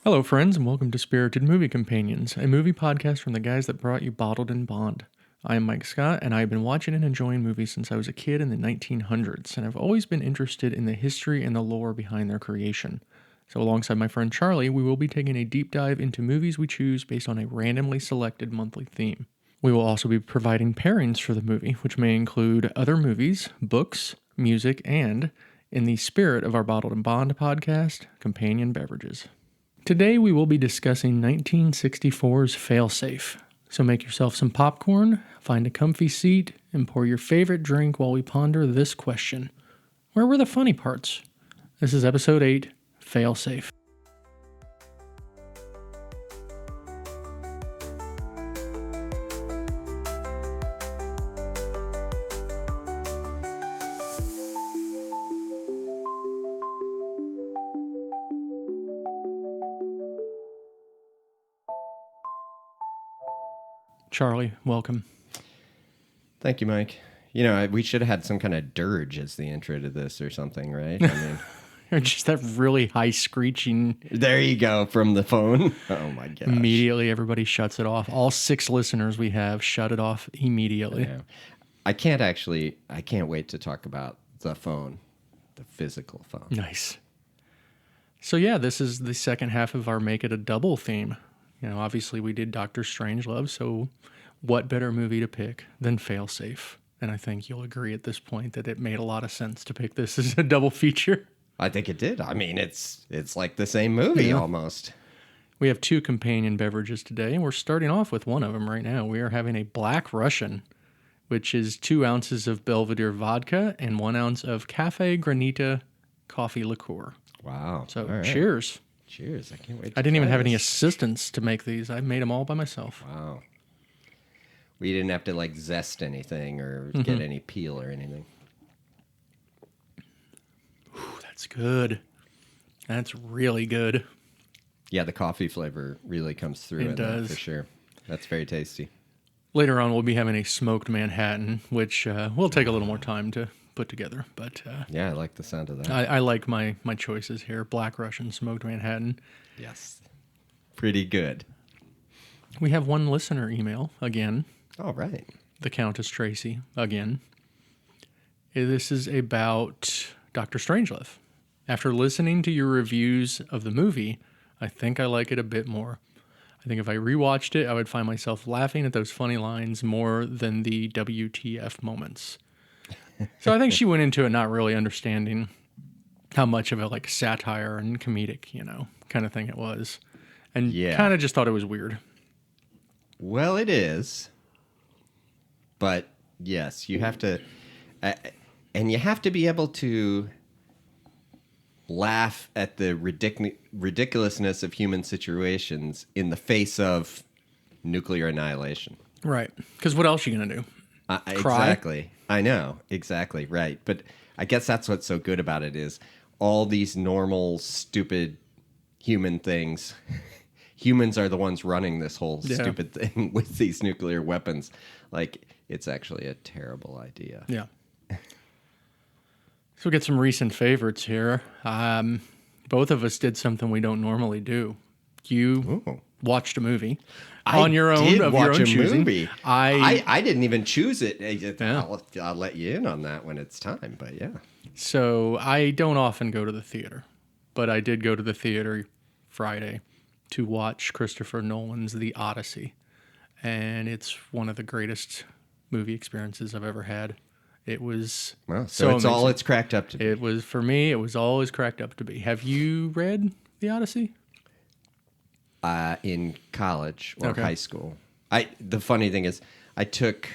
Hello, friends, and welcome to Spirited Movie Companions, a movie podcast from the guys that brought you Bottled and Bond. I am Mike Scott, and I have been watching and enjoying movies since I was a kid in the 1900s, and I've always been interested in the history and the lore behind their creation. So, alongside my friend Charlie, we will be taking a deep dive into movies we choose based on a randomly selected monthly theme. We will also be providing pairings for the movie, which may include other movies, books, music, and, in the spirit of our Bottled and Bond podcast, companion beverages. Today we will be discussing 1964's Failsafe. So make yourself some popcorn, find a comfy seat, and pour your favorite drink while we ponder this question. Where were the funny parts? This is episode 8, Failsafe. Charlie, welcome. Thank you, Mike. You know, we should have had some kind of dirge as the intro to this or something, right? I mean, Or just that really high screeching. there you go from the phone. Oh my gosh. Immediately everybody shuts it off. All 6 listeners we have shut it off immediately. Yeah. I can't wait to talk about the phone, the physical phone. Nice. So yeah, this is the second half of our Make It a Double theme. You know, obviously we did Doctor Strangelove, so what better movie to pick than Failsafe? And I think you'll agree at this point that it made a lot of sense to pick this as a double feature. I think it did. I mean, it's like the same movie almost. We have 2 companion beverages today, and we're starting off with one of them right now. We are having a Black Russian, which is 2 ounces of Belvedere vodka and 1 ounce of Cafe Granita coffee liqueur. Wow. So All right. cheers. Cheers. I can't wait. I didn't even try have any this. assistance to make these. I made them all by myself. Wow. We didn't have to like zest anything or get any peel or anything. Ooh, that's good. That's really good. Yeah, the coffee flavor really comes through It in that does. for sure. That's very tasty. Later on, we'll be having a smoked Manhattan, which will take a little more time to put together. But Yeah, I like the sound of that. I like my choices here. Black Russian, smoked Manhattan. Yes. Pretty good. We have one listener email again. All right. The Countess Tracy again. This is about Dr. Strangelove. After listening to your reviews of the movie, I think I like it a bit more. I think if I rewatched it, I would find myself laughing at those funny lines more than the WTF moments. So I think she went into it not really understanding how much of a like satire and comedic, kind of thing it was. And Yeah. kind of just thought it was weird. Well, it is. But yes, you have to, and you have to be able to laugh at the ridiculousness of human situations in the face of nuclear annihilation. Right. Because what else are you going to do? Cry? Exactly. I know. Exactly. Right. But I guess that's what's so good about it is all these normal, stupid human things. Humans are the ones running this whole stupid thing with these nuclear weapons. Like, it's actually a terrible idea. Yeah. So we'll get some recent favorites here. Both of us did something we don't normally do. You Ooh. watched a movie on your own, did of watch your own a choosing. movie. I I didn't even choose it. Yeah. I'll let you in on that when it's time. But yeah. So I don't often go to the theater, but I did go to the theater Friday to watch Christopher Nolan's The Odyssey. And it's one of the greatest movie experiences I've ever had. It was Well, so it's all amazing. it's cracked up to be. It was, for me, it was all it's cracked up to be. Have you read The Odyssey? In college or Okay. high school. The funny thing is, I took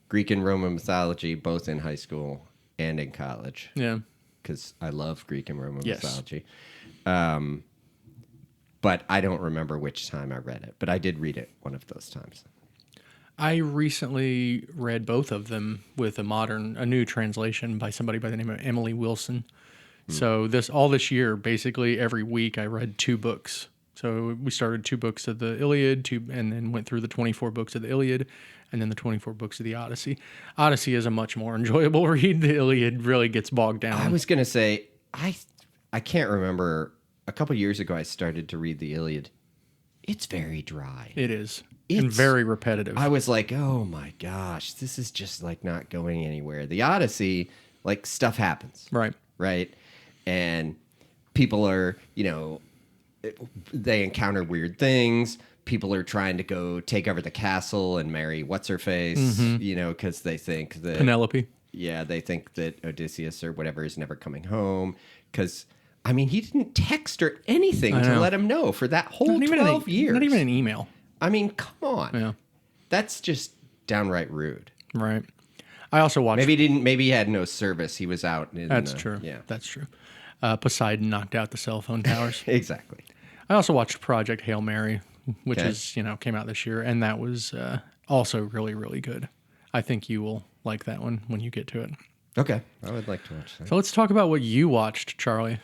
Greek and Roman mythology both in high school and in college Yeah. because I love Greek and Roman Yes. mythology. But I don't remember which time I read it. But I did read it one of those times. I recently read both of them with a new translation by somebody by the name of Emily Wilson. So all this year, basically every week, I read 2 books. So we started 2 books of the Iliad, and then went through the 24 books of the Iliad, and then the 24 books of the Odyssey. Odyssey is a much more enjoyable read. The Iliad really gets bogged down. I was going to say, I can't remember a couple years ago, I started to read the Iliad. It's very dry. It is. And It's- very repetitive. I was like, oh my gosh, this is just like not going anywhere. The Odyssey, like stuff happens, right. right? And people are, they encounter weird things. People are trying to go take over the castle and marry what's her face, because they think that Penelope. yeah, they think that Odysseus or whatever is never coming home. Because I mean, he didn't text or anything I to know. let him know for that whole 12 years. Not even an email. I mean, come on. Yeah. That's just downright rude. Right. I also watched. Maybe he had no service. He was out. That's true. Yeah, That's true. Poseidon knocked out the cell phone towers. exactly. I also watched Project Hail Mary, which Okay. is, came out this year, and that was also really, really good. I think you will like that one when you get to it. Okay, I would like to watch that. So let's talk about what you watched, Charlie.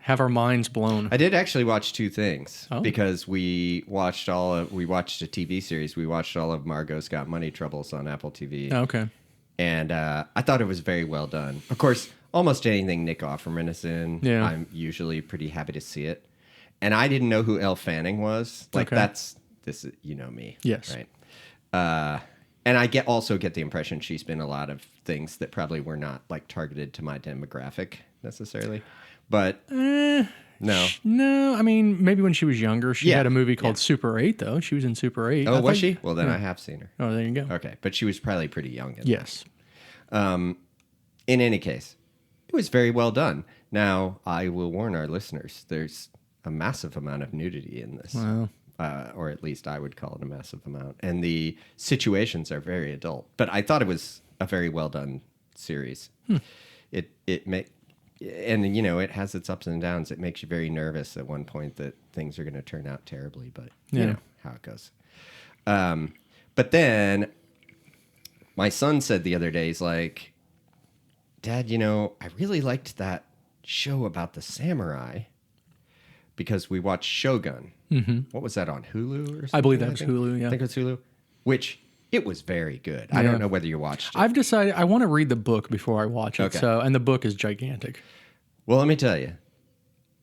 Have our minds blown. I did actually watch two things Oh. because we watched a TV series. We watched all of Margot's Got Money Troubles on Apple TV. Okay. And I thought it was very well done. Of course, almost anything Nick Offerman is in, Yeah. I'm usually pretty happy to see it. And I didn't know who Elle Fanning was. Like Okay. this is, me. Yes. Right. And I also get the impression she's been in a lot of things that probably were not like targeted to my demographic necessarily. But no. No, I mean, maybe when she was younger, she Yeah, had a movie called yeah. Super 8, though. She was in Super 8. Oh, I was thought- she? Well, then I have seen her. Oh, there you go. Okay. But she was probably pretty young. Yes. In any case, it was very well done. Now, I will warn our listeners, there's a massive amount of nudity in this. Wow. Or at least I would call it a massive amount. And the situations are very adult. But I thought it was a very well done series. It has its ups and downs. It makes you very nervous at one point that things are going to turn out terribly, but you Yeah. know how it goes. But then my son said the other day, he's like, Dad, I really liked that show about the samurai because we watched Shogun. Mm-hmm. What was that on Hulu or something? I believe that was Hulu, yeah. I think it was Hulu, which it was very good. I Yeah. don't know whether you watched it. I've decided I want to read the book before I watch it. Okay. And the book is gigantic. Well, let me tell you,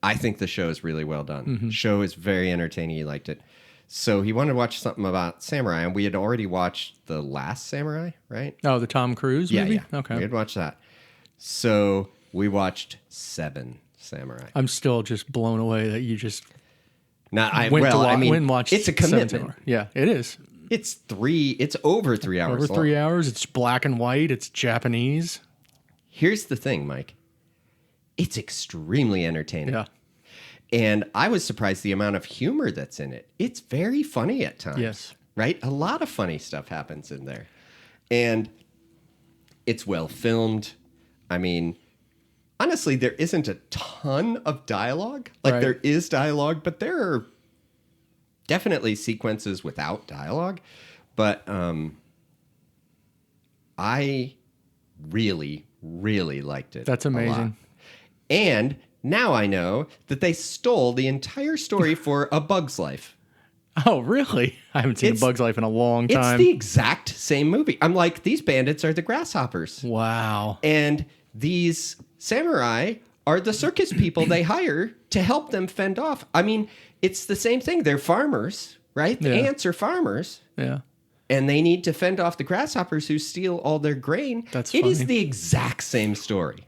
I think the show is really well done. Mm-hmm. Show is very entertaining. He liked it. So he wanted to watch something about samurai, and we had already watched The Last Samurai, right? Oh, the Tom Cruise movie? Yeah. Okay. We had watched that. So we watched Seven Samurai. I'm still just blown away that you just Now, went and watched it's a Seven commitment. Samurai. Yeah, it is. It's over 3 hours Over long. 3 hours. It's black and white. It's Japanese. Here's the thing, Mike. It's extremely entertaining. Yeah. And I was surprised the amount of humor that's in it. It's very funny at times. Yes. Right? A lot of funny stuff happens in there. And it's well filmed. I mean, honestly, there isn't a ton of dialogue. Like Right. there is dialogue, but there are definitely sequences without dialogue. But I really, really liked it. That's a lot. amazing. And now I know that they stole the entire story for A Bug's Life. Oh, really? I haven't seen It's- A Bug's Life in a long It's time. the exact same movie. I'm like, these bandits are the grasshoppers. Wow. And these samurai are the circus people they hire to help them fend off. I mean, it's the same thing. They're farmers, right? The Yeah. ants are farmers. Yeah. And they need to fend off the grasshoppers who steal all their grain. That's It is funny. the exact same story.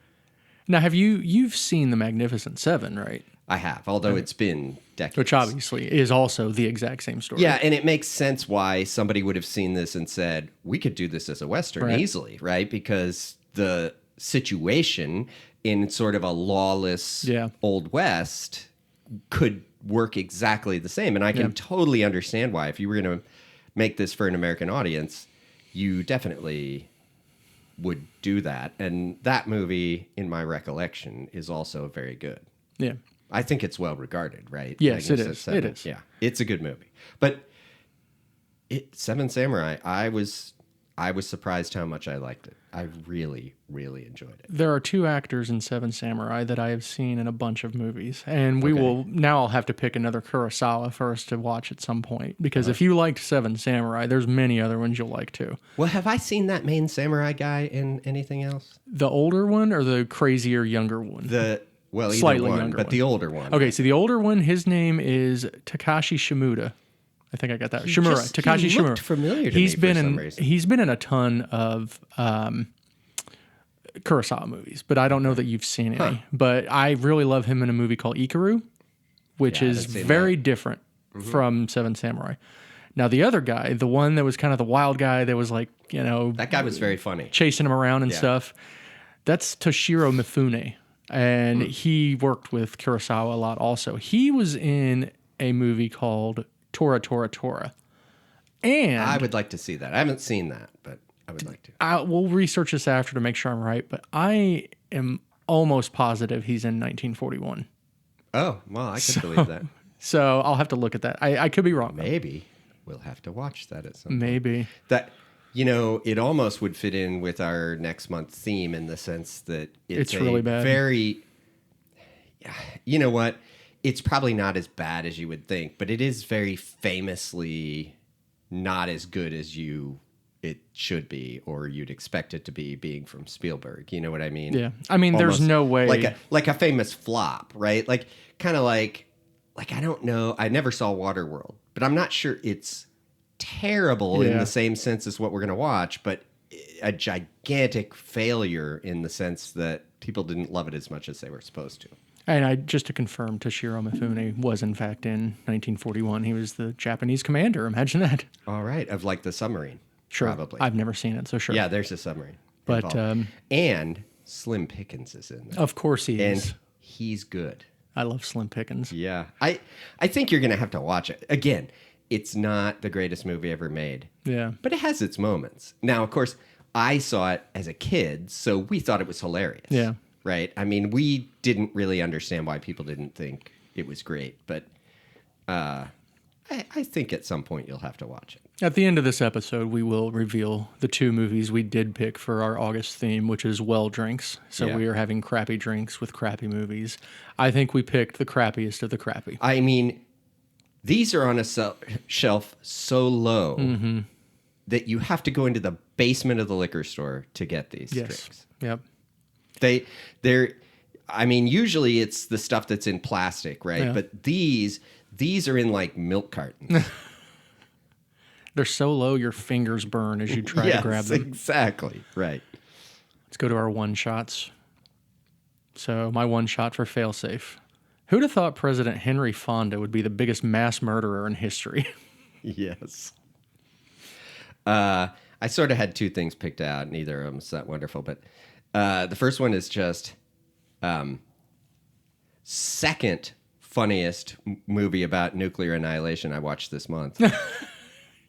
Now, you've seen The Magnificent Seven, right? I have, although it's been decades. Which obviously is also the exact same story. Yeah, and it makes sense why somebody would have seen this and said, we could do this as a Western Right. easily, right? Because the situation in sort of a lawless Yeah. Old West could work exactly the same. And I can Yeah. totally understand why. If you were going to make this for an American audience, you definitely would do that. And that movie, in my recollection, is also very good. Yeah. I think it's well regarded, right? Yes, it Magnificent is. Seven. It is. Yeah, it's a good movie. But Seven Samurai, I was surprised how much I liked it. I really, really enjoyed it. There are two actors in Seven Samurai that I have seen in a bunch of movies. And we Okay. will, now I'll have to pick another Kurosawa for us to watch at some point. Because if you liked Seven Samurai, there's many other ones you'll like too. Well, have I seen that main samurai guy in anything else? The older one or the crazier younger one? Well, either Slightly one, younger but one. the older one. Okay, so the older one, his name is Takashi Shimura. I think I got that. Shimura. Takashi he Shimura. looked familiar to He's me been for some in reason. he's been in a ton of Kurosawa movies, but I don't know that you've seen any. But I really love him in a movie called Ikaru, which Yeah, I is haven't seen very that. different from Seven Samurai. Now the other guy, the one that was kind of the wild guy that was like, That guy was very funny. chasing him around and Yeah. stuff, that's Toshiro Mifune. And he worked with Kurosawa a lot also. He was in a movie called Tora Tora Tora. And I would like to see that. I haven't seen that, but I would like to. we'll research this after to make sure I'm right, but I am almost positive he's in 1941. Oh, well, I could believe that. So I'll have to look at that. I could be wrong. Maybe we'll have to watch that at some point. Maybe. That, it almost would fit in with our next month's theme in the sense that It's really bad. Very, you know what? It's probably not as bad as you would think, but it is very famously not as good as it should be or you'd expect it to be, being from Spielberg. You know what I mean? Yeah. I mean, there's Almost no way. like a famous flop, right? Like kind of like I don't know. I never saw Waterworld, but I'm not sure it's terrible in Yeah. the same sense as what we're going to watch, but a gigantic failure in the sense that people didn't love it as much as they were supposed to. And just to confirm, Toshiro Mifune was in fact in 1941. He was the Japanese commander. Imagine that. All right, of like the submarine, Sure. probably. I've never seen it, so sure. Yeah, there's a submarine. But, involved. And Slim Pickens is in there, Of course he is. and he's good. I love Slim Pickens. Yeah, I think you're going to have to watch it again. It's not the greatest movie ever made. Yeah. But it has its moments. Now, of course, I saw it as a kid, so we thought it was hilarious. Yeah. Right? I mean, we didn't really understand why people didn't think it was great, but I think at some point you'll have to watch it. At the end of this episode, we will reveal the two movies we did pick for our August theme, which is well drinks. So Yeah. we are having crappy drinks with crappy movies. I think we picked the crappiest of the crappy. I mean, these are on a shelf so low Mm-hmm. that you have to go into the basement of the liquor store to get these Yes. drinks. Yep. They're I mean, usually it's the stuff that's in plastic, right? Yeah. But these are in like milk cartons. They're so low your fingers burn as you try to grab them. Exactly. Right. Let's go to our one shots. So my one shot for failsafe. Who'd have thought President Henry Fonda would be the biggest mass murderer in history? Yes. I sort of had two things picked out. Neither of them is that wonderful, but the first one is just second funniest movie about nuclear annihilation I watched this month.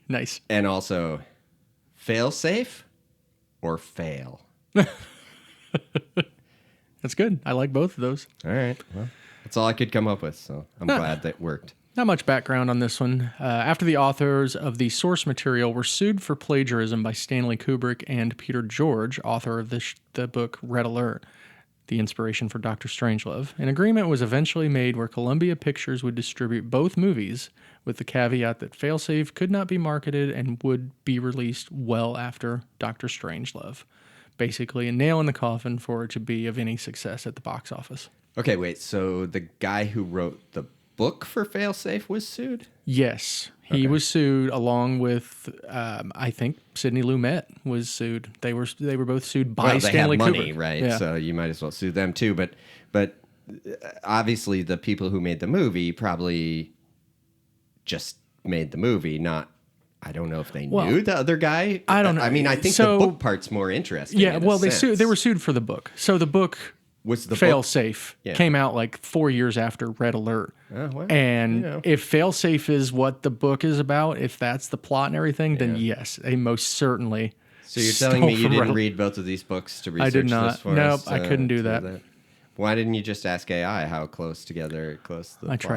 Nice. And also, fail safe or fail. That's good. I like both of those. All right. Well, that's all I could come up with, so I'm glad that worked. Not much background on this one. After the authors of the source material were sued for plagiarism by Stanley Kubrick and Peter George, author of the book Red Alert, the inspiration for Dr. Strangelove, an agreement was eventually made where Columbia Pictures would distribute both movies, with the caveat that Failsafe could not be marketed and would be released well after Dr. Strangelove. Basically, a nail in the coffin for it to be of any success at the box office. Okay, wait. So the guy who wrote the book for Failsafe was sued? Yes, he was sued along with, I think Sidney Lumet was sued. They were both sued by Well, they Stanley have money, Kubrick. right? Yeah. So you might as well sue them too. But obviously the people who made the movie probably just made the movie, not. I don't know if they knew the other guy. I don't know. I mean, I think So- the book part's more interesting. Yeah, in a well, they sense. were sued for the book. So the book Was the Fail book? Safe Yeah. came out like 4 years after Red Alert. Oh, well, And you know. if Failsafe is what the book is about, if that's the plot and everything, then yes, they most certainly. So you're telling me you stole from didn't Red- read both of these books to research did not. this for Nope, us? I couldn't do to that. Why didn't you just ask AI how close the I try plots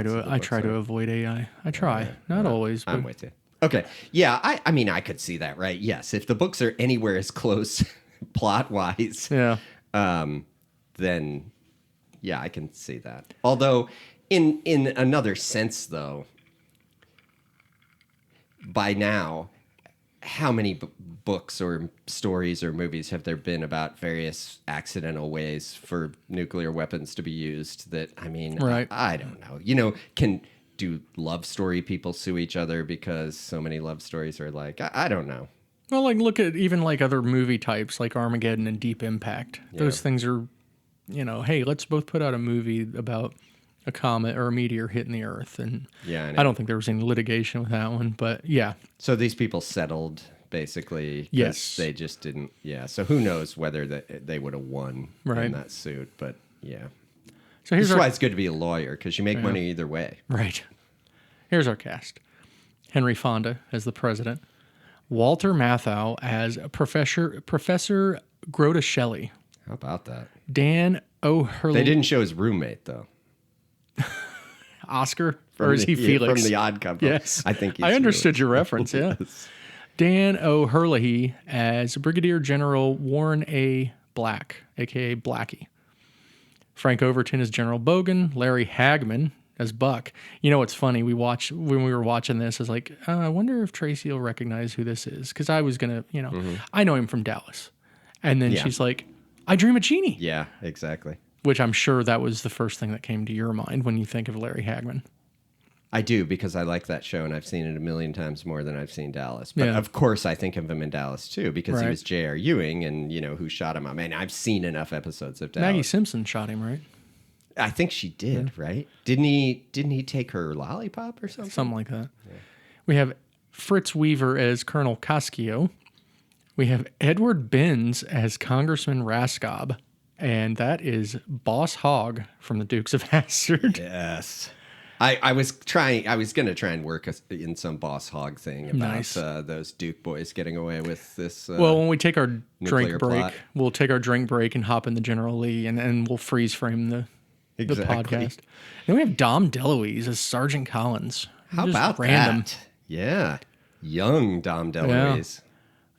to of the I books try to are? avoid AI. I try, not always, but I'm with you. Okay. Yeah, I mean, I could see that, right? Yes. If the books are anywhere as close plot-wise, yeah. then yeah, I can see that. Although, in another sense, though, by now, how many books or stories or movies have there been about various accidental ways for nuclear weapons to be used? That, I mean, Right. I don't know. Do love story people sue each other because so many love stories are like, I don't know. Well, like look at even like other movie types like Armageddon and Deep Impact. Those things are, hey, let's both put out a movie about a comet or a meteor hitting the Earth. And Yeah, I know. I don't think there was any litigation with that one, but yeah. So these people settled basically. 'Cause Yes. they just didn't. Yeah. So who knows whether they would have won Right. in that suit? But yeah. So This here's is our why it's good to be a lawyer, because you make money either way. right. Here's our cast: Henry Fonda as the president, Walter Matthau as Professor Grota Shelley, How about that? Dan O'Hurley. They didn't show his roommate though. Oscar, or is he Felix? From The Odd Couple? Yes, I think he's I understood your reference. Yeah. Yes. Dan O'Hurley as Brigadier General Warren A. Black, aka Blackie. Frank Overton as General Bogan. Larry Hagman as Buck. You know what's funny? When we were watching this, I was like, I wonder if Tracy will recognize who this is, because I was gonna, I know him from Dallas, and then Yeah. she's like, I Dream of Jeannie, Yeah, exactly. which I'm sure that was the first thing that came to your mind when you think of Larry Hagman. I do, because I like that show and I've seen it a million times more than I've seen Dallas. But Yeah. of course, I think of him in Dallas too, because he Right. was J.R. Ewing, and who shot him. I mean, I've seen enough episodes of Dallas. Maggie Simpson shot him, right? I think she did, right? Didn't he take her lollipop or something? Something like that. We have Fritz Weaver as Colonel Cascio. We have Edward Binns as Congressman Raskob. And that is Boss Hogg from the Dukes of Hazzard. Yes. I was going to try and work in some Boss Hogg thing about Nice. those Duke boys getting away with this. Well, when we take our nuclear drink break, plot. we'll take our drink break and hop in the General Lee, and we'll freeze frame the Exactly. podcast. Then we have Dom DeLuise as Sergeant Collins. How Just about random. that? Yeah. Young Dom DeLuise.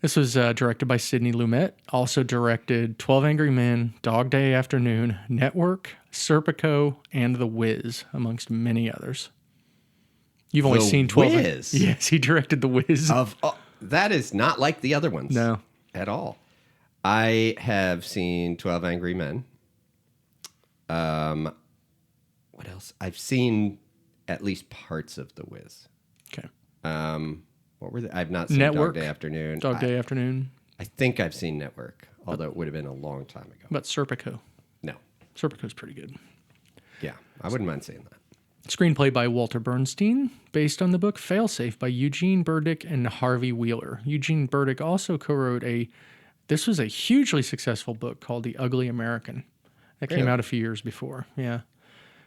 This was directed by Sidney Lumet. Also directed 12 Angry Men, Dog Day Afternoon, Network, Serpico, and The Wiz, amongst many others. You've only The seen 12. Wiz? Yes, he directed The Wiz. That is not like the other ones. No. At all. I have seen 12 Angry Men. What else? I've seen at least parts of The Wiz. Okay. What were they? I've not seen Network. Dog Day Afternoon. Dog Day Afternoon. I think I've seen Network, although it would have been a long time ago. But Serpico. No. Serpico's pretty good. Yeah, I wouldn't mind seeing that. Screenplay by Walter Bernstein, based on the book Failsafe by Eugene Burdick and Harvey Wheeler. Eugene Burdick also co-wrote this was a hugely successful book called The Ugly American that came Really? out a few years before. Yeah.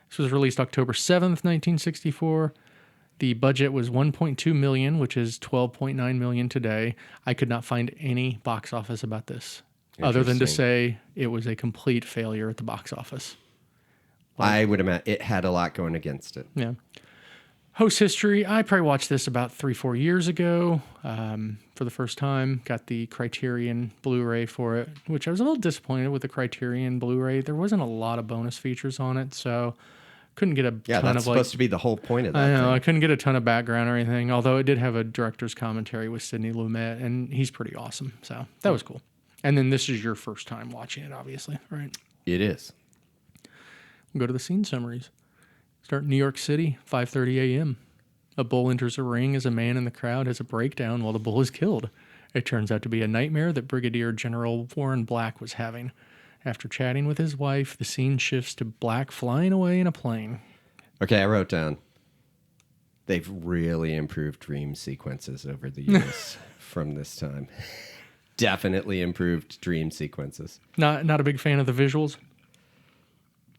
This was released October 7th, 1964. The budget was $1.2 million, which is $12.9 million today. I could not find any box office about this, other than to Interesting. say it was a complete failure at the box office. I would imagine it had a lot going against it. Yeah. Host history. I probably watched this about 3-4 years ago for the first time. Got the Criterion Blu-ray for it, which I was a little disappointed with the Criterion Blu-ray. There wasn't a lot of bonus features on it, so couldn't get a Yeah, ton that's of supposed to be the whole point of that. I know, thing. I couldn't get a ton of background or anything, although it did have a director's commentary with Sidney Lumet, and he's pretty awesome, so that was cool. And then this is your first time watching it, obviously, right? It is. We'll go to the scene summaries. Start in New York City, 5:30 a.m. A bull enters a ring as a man in the crowd has a breakdown while the bull is killed. It turns out to be a nightmare that Brigadier General Warren Black was having. After chatting with his wife, the scene shifts to Black flying away in a plane. Okay, I wrote down. They've really improved dream sequences over the years from this time. Definitely improved dream sequences. Not a big fan of the visuals.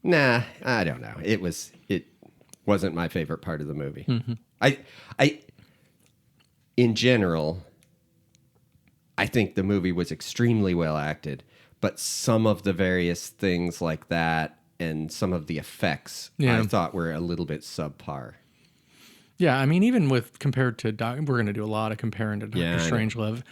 Nah, I don't know. It wasn't my favorite part of the movie. I in general, I think the movie was extremely well acted, but some of the various things like that and some of the effects Yeah. I thought were a little bit subpar. Yeah, I mean, even with compared to we're going to do a lot of comparing to Doctor Yeah, I know. Strangelove.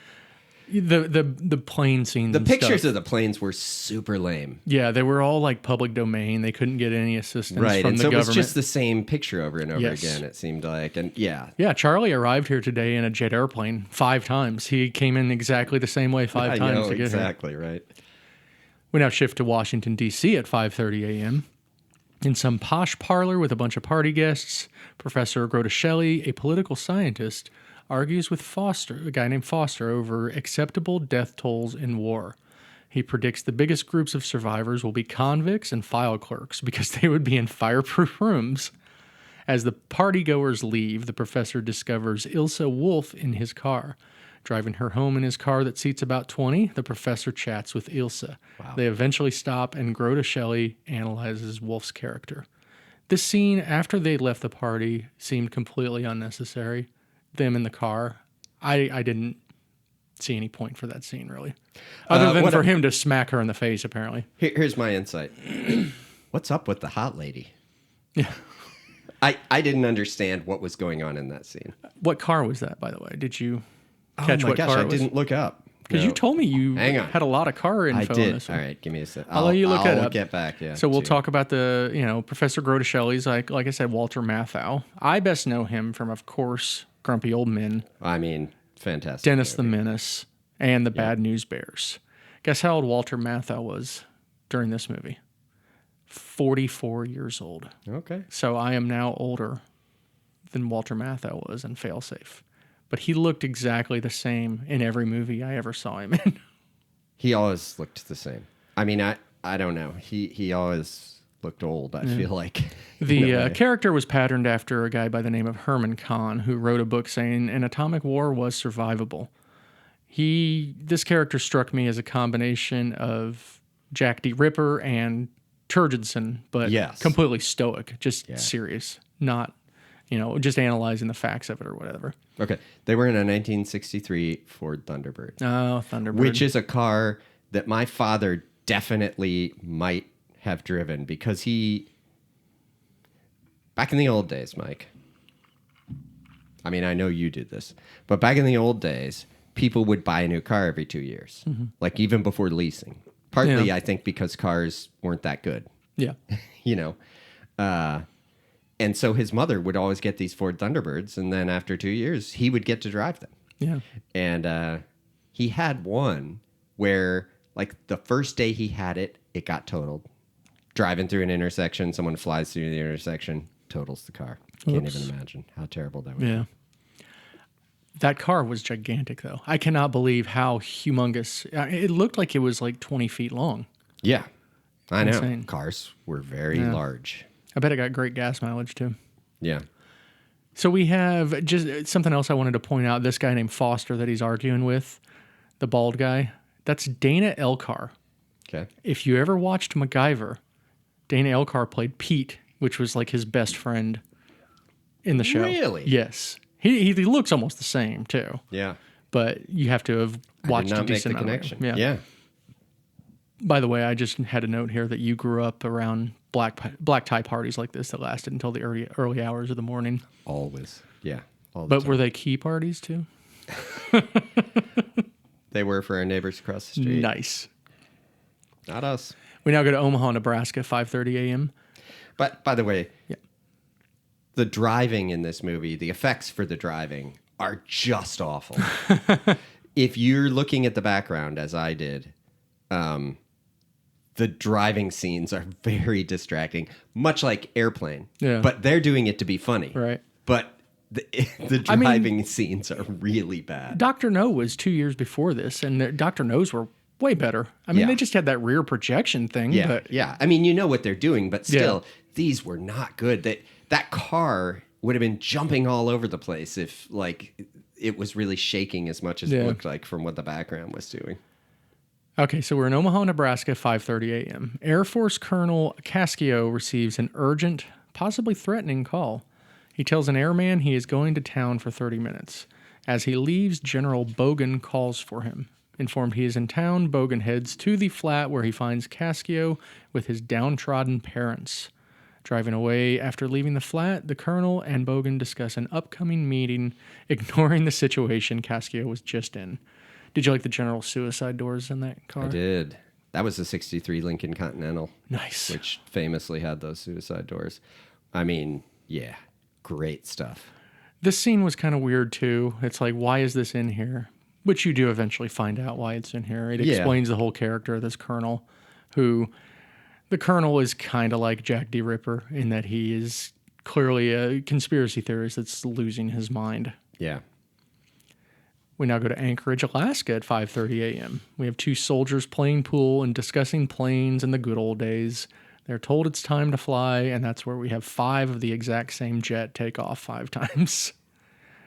The plane scenes. The and pictures stuff. of the planes were super lame. Yeah, they were all like public domain. They couldn't get any assistance Right, from and the so it government. was just the same picture over and over Yes. again, it seemed like. And yeah. Yeah, Charlie arrived here today in a jet airplane 5 times. He came in exactly the same way 5 I times know, to get here. exactly, right. We now shift to Washington, D.C. at 5:30 a.m. In some posh parlor with a bunch of party guests, Professor Grotescelli, a political scientist, argues with Foster, a guy named Foster, over acceptable death tolls in war. He predicts the biggest groups of survivors will be convicts and file clerks because they would be in fireproof rooms. As the partygoers leave, the professor discovers Ilsa Wolf in his car. Driving her home in his car that seats about 20, the professor chats with Ilsa. Wow. They eventually stop, and Grotescelli analyzes Wolf's character. This scene, after they left the party, seemed completely unnecessary. Them in the car. I didn't see any point for that scene, really. Other than for him to smack her in the face, apparently. Here's my insight. What's up with the hot lady? Yeah. I didn't understand what was going on in that scene. What car was that, by the way? Did you catch oh my what gosh, car I it was? didn't look up. Because you told me you Hang on. had a lot of car info I on did. this All one. right, give me a sec. I'll let you look it up. I'll get back, yeah. So we'll to- talk about the, Professor Grotescelli's, like I said, Walter Matthau. I best know him from, of course, Grumpy Old Men, I mean, fantastic. Dennis the movie. Menace, and the Bad News Bears. Guess how old Walter Matthau was during this movie? 44 years old. Okay. So I am now older than Walter Matthau was in Failsafe. But he looked exactly the same in every movie I ever saw him in. He always looked the same. I mean, I don't know. He always looked old, I feel like. The character was patterned after a guy by the name of Herman Kahn, who wrote a book saying an atomic war was survivable. This character struck me as a combination of Jack D. Ripper and Turgidson, but Yes. completely stoic, just serious, not, just analyzing the facts of it or whatever. Okay. They were in a 1963 Ford Thunderbird, Oh, Thunderbird. which is a car that my father definitely might have driven because back in the old days, Mike, I mean, I know you did this, but back in the old days, people would buy a new car every 2 years, like even before leasing. Partly, Yeah. I think, because cars weren't that good, Yeah. And so his mother would always get these Ford Thunderbirds, and then after 2 years, he would get to drive them. Yeah. And he had one where, like, the first day he had it, it got totaled. Driving through an intersection, someone flies through the intersection, totals the car. Can't Oops. even imagine how terrible that would be. Yeah. That car was gigantic, though. I cannot believe how humongous. It looked like it was like 20 feet long. Yeah, I know. Insane. Cars were very large. I bet it got great gas mileage, too. Yeah. So we have just something else I wanted to point out. This guy named Foster that he's arguing with, the bald guy, that's Dana Elcar. Okay. If you ever watched MacGyver, Dana Elcar played Pete, which was like his best friend in the show. Really? Yes. He looks almost the same, too. Yeah. But you have to have watched I a did not make the decent amount of it. connection. Yeah. By the way, I just had a note here that you grew up around black tie parties like this that lasted until the early hours of the morning. Always. Yeah. All the But time. were they key parties too? They were for our neighbors across the street. Nice. Not us. We now go to Omaha, Nebraska, 5:30 a.m. But by the way, Yeah. the driving in this movie, the effects for the driving are just awful. If you're looking at the background, as I did, the driving scenes are very distracting, much like Airplane. Yeah. But they're doing it to be funny. Right. But the I mean- driving scenes are really bad. Dr. No was 2 years before this, and Dr. No's were way better. I mean, Yeah. they just had that rear projection thing. Yeah, But yeah. I mean, you know what they're doing, but still, these were not good. That car would have been jumping all over the place if, like, it was really shaking as much as it looked like from what the background was doing. Okay, so we're in Omaha, Nebraska, 5:30 a.m. Air Force Colonel Cascio receives an urgent, possibly threatening call. He tells an airman he is going to town for 30 minutes. As he leaves, General Bogan calls for him. Informed he is in town, Bogan heads to the flat where he finds Cascio with his downtrodden parents. Driving away after leaving the flat, the colonel and Bogan discuss an upcoming meeting, ignoring the situation Cascio was just in. Did you like the general suicide doors in that car? I did. That was a 63 Lincoln Continental, Nice. which famously had those suicide doors. I mean, yeah, great stuff. This scene was kind of weird too. It's like, why is this in here? Which you do eventually find out why it's in here. It Yeah. explains the whole character of this colonel, who the colonel is kind of like Jack D. Ripper in that he is clearly a conspiracy theorist that's losing his mind. Yeah. We now go to Anchorage, Alaska at 5:30 a.m. We have two soldiers playing pool and discussing planes and the good old days. They're told it's time to fly, and that's where we have 5 of the exact same jet take off 5 times.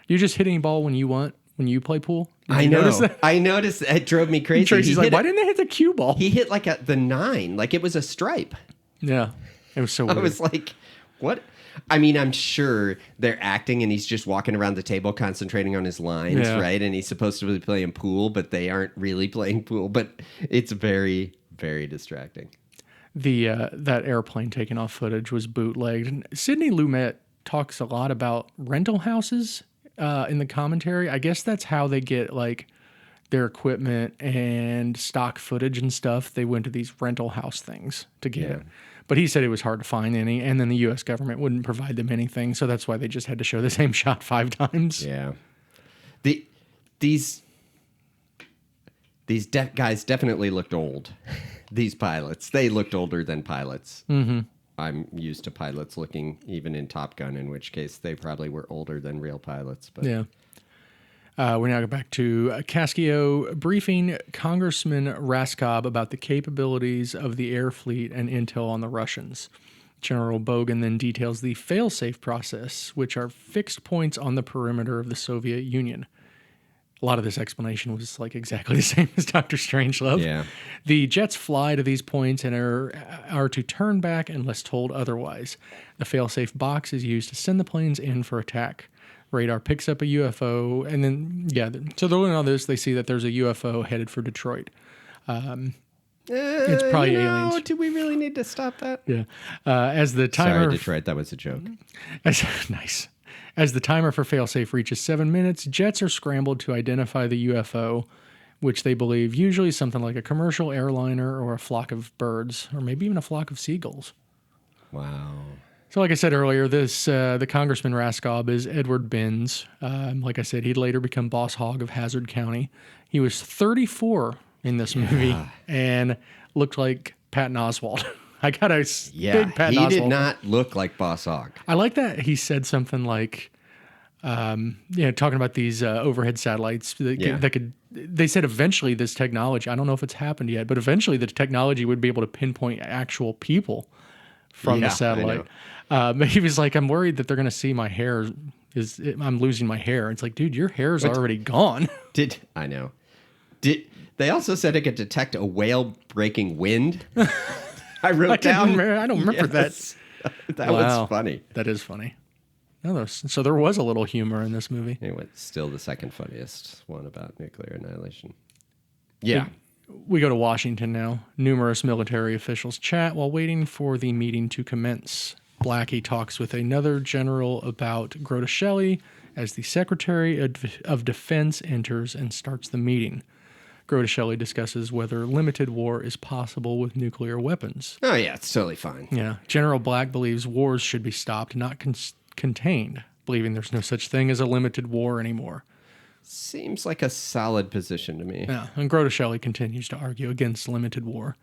You just hit any ball when you want when you play pool? Did I you know. notice that? I noticed. It drove me crazy. Tracy's He like, hit why it- didn't they hit the cue ball? He hit like at the 9, like it was a stripe. Yeah, it was so I weird. was like, what? I mean, I'm sure they're acting and he's just walking around the table concentrating on his lines, Yeah. right? And he's supposed to be playing pool, but they aren't really playing pool. But it's very, very distracting. The that airplane taking off footage was bootlegged. And Sidney Lumet talks a lot about rental houses in the commentary. I guess that's how they get like their equipment and stock footage and stuff. They went to these rental house things to get it. But he said it was hard to find any, and then the U.S. government wouldn't provide them anything, so that's why they just had to show the same shot 5 times. Yeah. These guys definitely looked old. These pilots, they looked older than pilots. Mm-hmm. I'm used to pilots looking even in Top Gun, in which case they probably were older than real pilots. But Yeah. We now go back to Cascio briefing Congressman Raskob about the capabilities of the air fleet and intel on the Russians. General Bogan then details the failsafe process, which are fixed points on the perimeter of the Soviet Union. A lot of this explanation was like exactly the same as Dr. Strangelove. Yeah. The jets fly to these points and are to turn back unless told otherwise. The failsafe box is used to send the planes in for attack. Radar picks up a UFO, and then, so they're looking at all this, they see that there's a UFO headed for Detroit. It's probably aliens. Do we really need to stop that? Yeah. As the timer... Sorry, Detroit, that was a joke. Nice. As the timer for failsafe reaches 7 minutes, jets are scrambled to identify the UFO, which they believe usually is something like a commercial airliner or a flock of birds, or maybe even a flock of seagulls. Wow. So like I said earlier, this the Congressman Raskob is Edward Benz. Like I said, he'd later become boss hog of Hazard County. He was 34 in this movie and looked like Patton Oswalt. I got a big Patton he Oswalt. did not look like Boss Hogg. I like that he said something like, talking about these overhead satellites that could. They said eventually this technology, I don't know if it's happened yet, but eventually the technology would be able to pinpoint actual people from the Yeah, I satellite. He was like, I'm worried that they're going to see my hair. I'm losing my hair. It's like, dude, your hair's already gone. I know. They also said it could detect a whale breaking wind? I wrote down. I don't remember Yes. That Wow. was funny. that. That is funny. So there was a little humor in this movie. Anyway, still the second funniest one about nuclear annihilation. Yeah. We go to Washington now. Numerous military officials chat while waiting for the meeting to commence. Blackie talks with another general about Grota Shelley as the Secretary of Defense enters and starts the meeting. Grota Shelley discusses whether limited war is possible with nuclear weapons. Oh, yeah, it's totally fine. Yeah, General Black believes wars should be stopped, not contained, believing there's no such thing as a limited war anymore. Seems like a solid position to me. Yeah, and Grota Shelley continues to argue against limited war.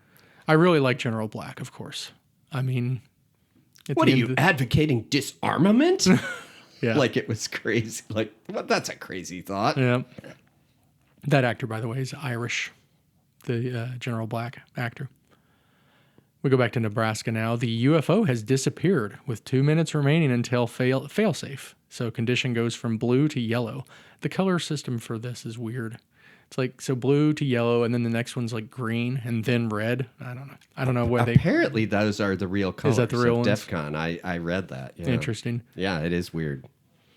I really like General Black, of course. I mean... What are you advocating? Disarmament? Yeah. Like it was crazy. Like, well, that's a crazy thought. Yeah. That actor, by the way, is Irish, the General Black actor. We go back to Nebraska now. The UFO has disappeared with 2 minutes remaining until failsafe. So condition goes from blue to yellow. The color system for this is weird. It's like, so blue to yellow, and then the next one's like green, and then red. I don't know. I don't know where they... Apparently, those are the real colors that the real of ones? DEF CON. I read that. Yeah. Interesting. Yeah, it is weird.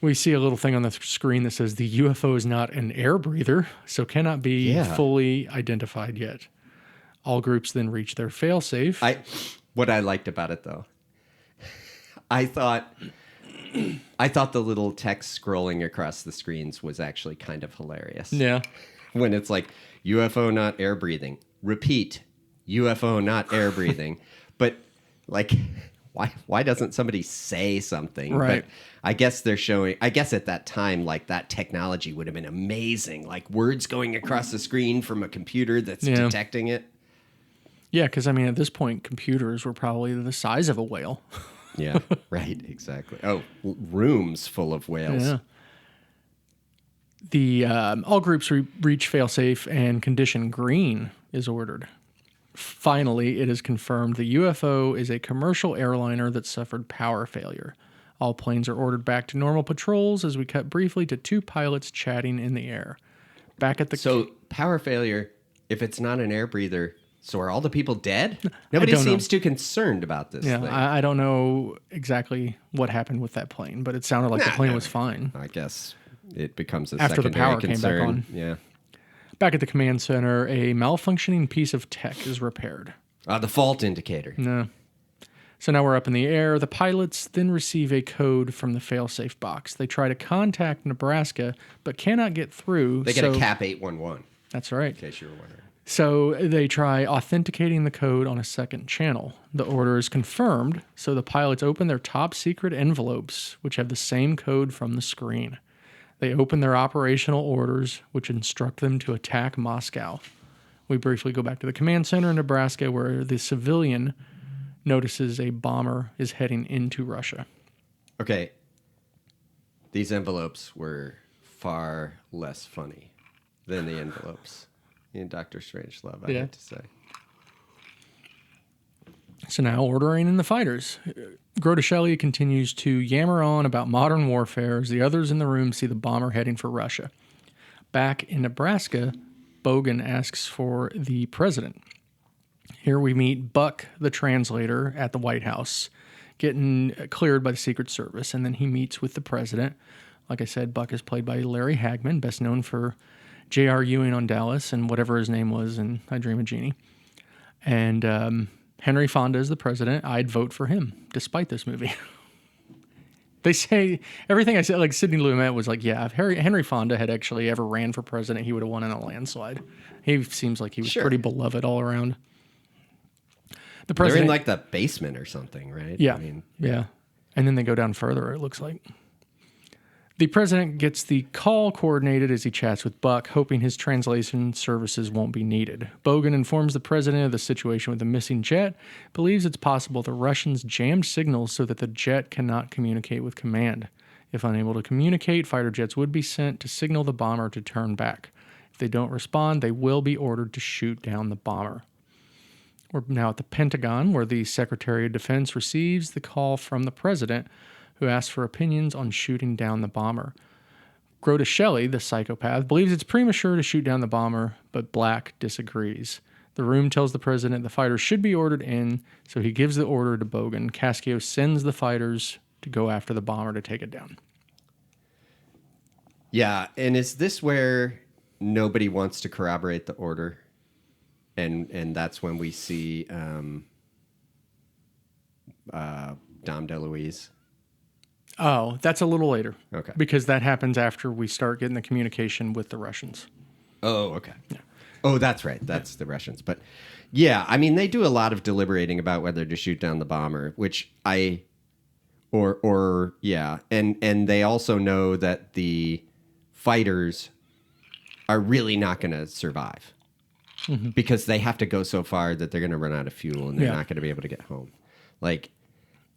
We see a little thing on the screen that says the UFO is not an air breather, so cannot be fully identified yet. All groups then reach their failsafe. What I liked about it, though, I thought the little text scrolling across the screens was actually kind of hilarious. Yeah. when it's like UFO not air breathing. Repeat, UFO not air breathing. But like, why doesn't somebody say something? Right. But I guess they're showing. I guess at that time, like that technology would have been amazing. Like words going across the screen from a computer that's detecting it. Yeah, because I mean, at this point, computers were probably the size of a whale. Yeah, right, exactly. Oh, rooms full of whales. Yeah. The all groups reach failsafe and condition green is ordered. Finally, it is confirmed the UFO is a commercial airliner that suffered power failure. All planes are ordered back to normal patrols as we cut briefly to two pilots chatting in the air. Back at the So power failure, if it's not an air breather, so are all the people dead? Nobody seems too concerned about this thing. I don't know exactly what happened with that plane, but it sounded like the plane was fine. I guess it becomes a After the secondary power came back concern. on. Yeah. Back at the command center, a malfunctioning piece of tech is repaired. The fault indicator. No. So now we're up in the air. The pilots then receive a code from the failsafe box. They try to contact Nebraska, but cannot get through. They get a CAP 811. That's right. In case you were wondering. So they try authenticating the code on a second channel. The order is confirmed, so the pilots open their top secret envelopes, which have the same code from the screen. They open their operational orders, which instruct them to attack Moscow. We briefly go back to the command center in Nebraska, where the civilian notices a bomber is heading into Russia. Okay. These envelopes were far less funny than the envelopes in Doctor Strangelove, I have to say. So now ordering in the fighters. Grotescelli continues to yammer on about modern warfare as the others in the room see the bomber heading for Russia. Back in Nebraska, Bogan asks for the president. Here we meet Buck, the translator, at the White House, getting cleared by the Secret Service, and then he meets with the president. Like I said, Buck is played by Larry Hagman, best known for J.R. Ewing on Dallas and whatever his name was in I Dream of Jeannie. And Henry Fonda is the president. I'd vote for him, despite this movie. They say, everything I said, like Sidney Lumet was like, yeah, if Henry Fonda had actually ever ran for president, he would have won in a landslide. He seems like he was pretty beloved all around. The president, they're in like the basement or something, right? Yeah. Yeah. And then they go down further, it looks like. The president gets the call coordinated as he chats with Buck, hoping his translation services won't be needed. Bogan informs the president of the situation with the missing jet, believes it's possible the Russians jammed signals so that the jet cannot communicate with command. If unable to communicate, fighter jets would be sent to signal the bomber to turn back. If they don't respond, they will be ordered to shoot down the bomber. We're now at the Pentagon, where the Secretary of Defense receives the call from the president, who asks for opinions on shooting down the bomber. Grotescelli, the psychopath, believes it's premature to shoot down the bomber, but Black disagrees. The room tells the president the fighters should be ordered in, so he gives the order to Bogan. Cascio sends the fighters to go after the bomber to take it down. Yeah, and is this where nobody wants to corroborate the order? And that's when we see Dom DeLuise. Oh, that's a little later. Okay. Because that happens after we start getting the communication with the Russians. Oh, okay. Yeah. Oh, that's right. That's the Russians. But yeah, I mean, they do a lot of deliberating about whether to shoot down the bomber, which and they also know that the fighters are really not going to survive because they have to go so far that they're going to run out of fuel and they're not going to be able to get home. Like,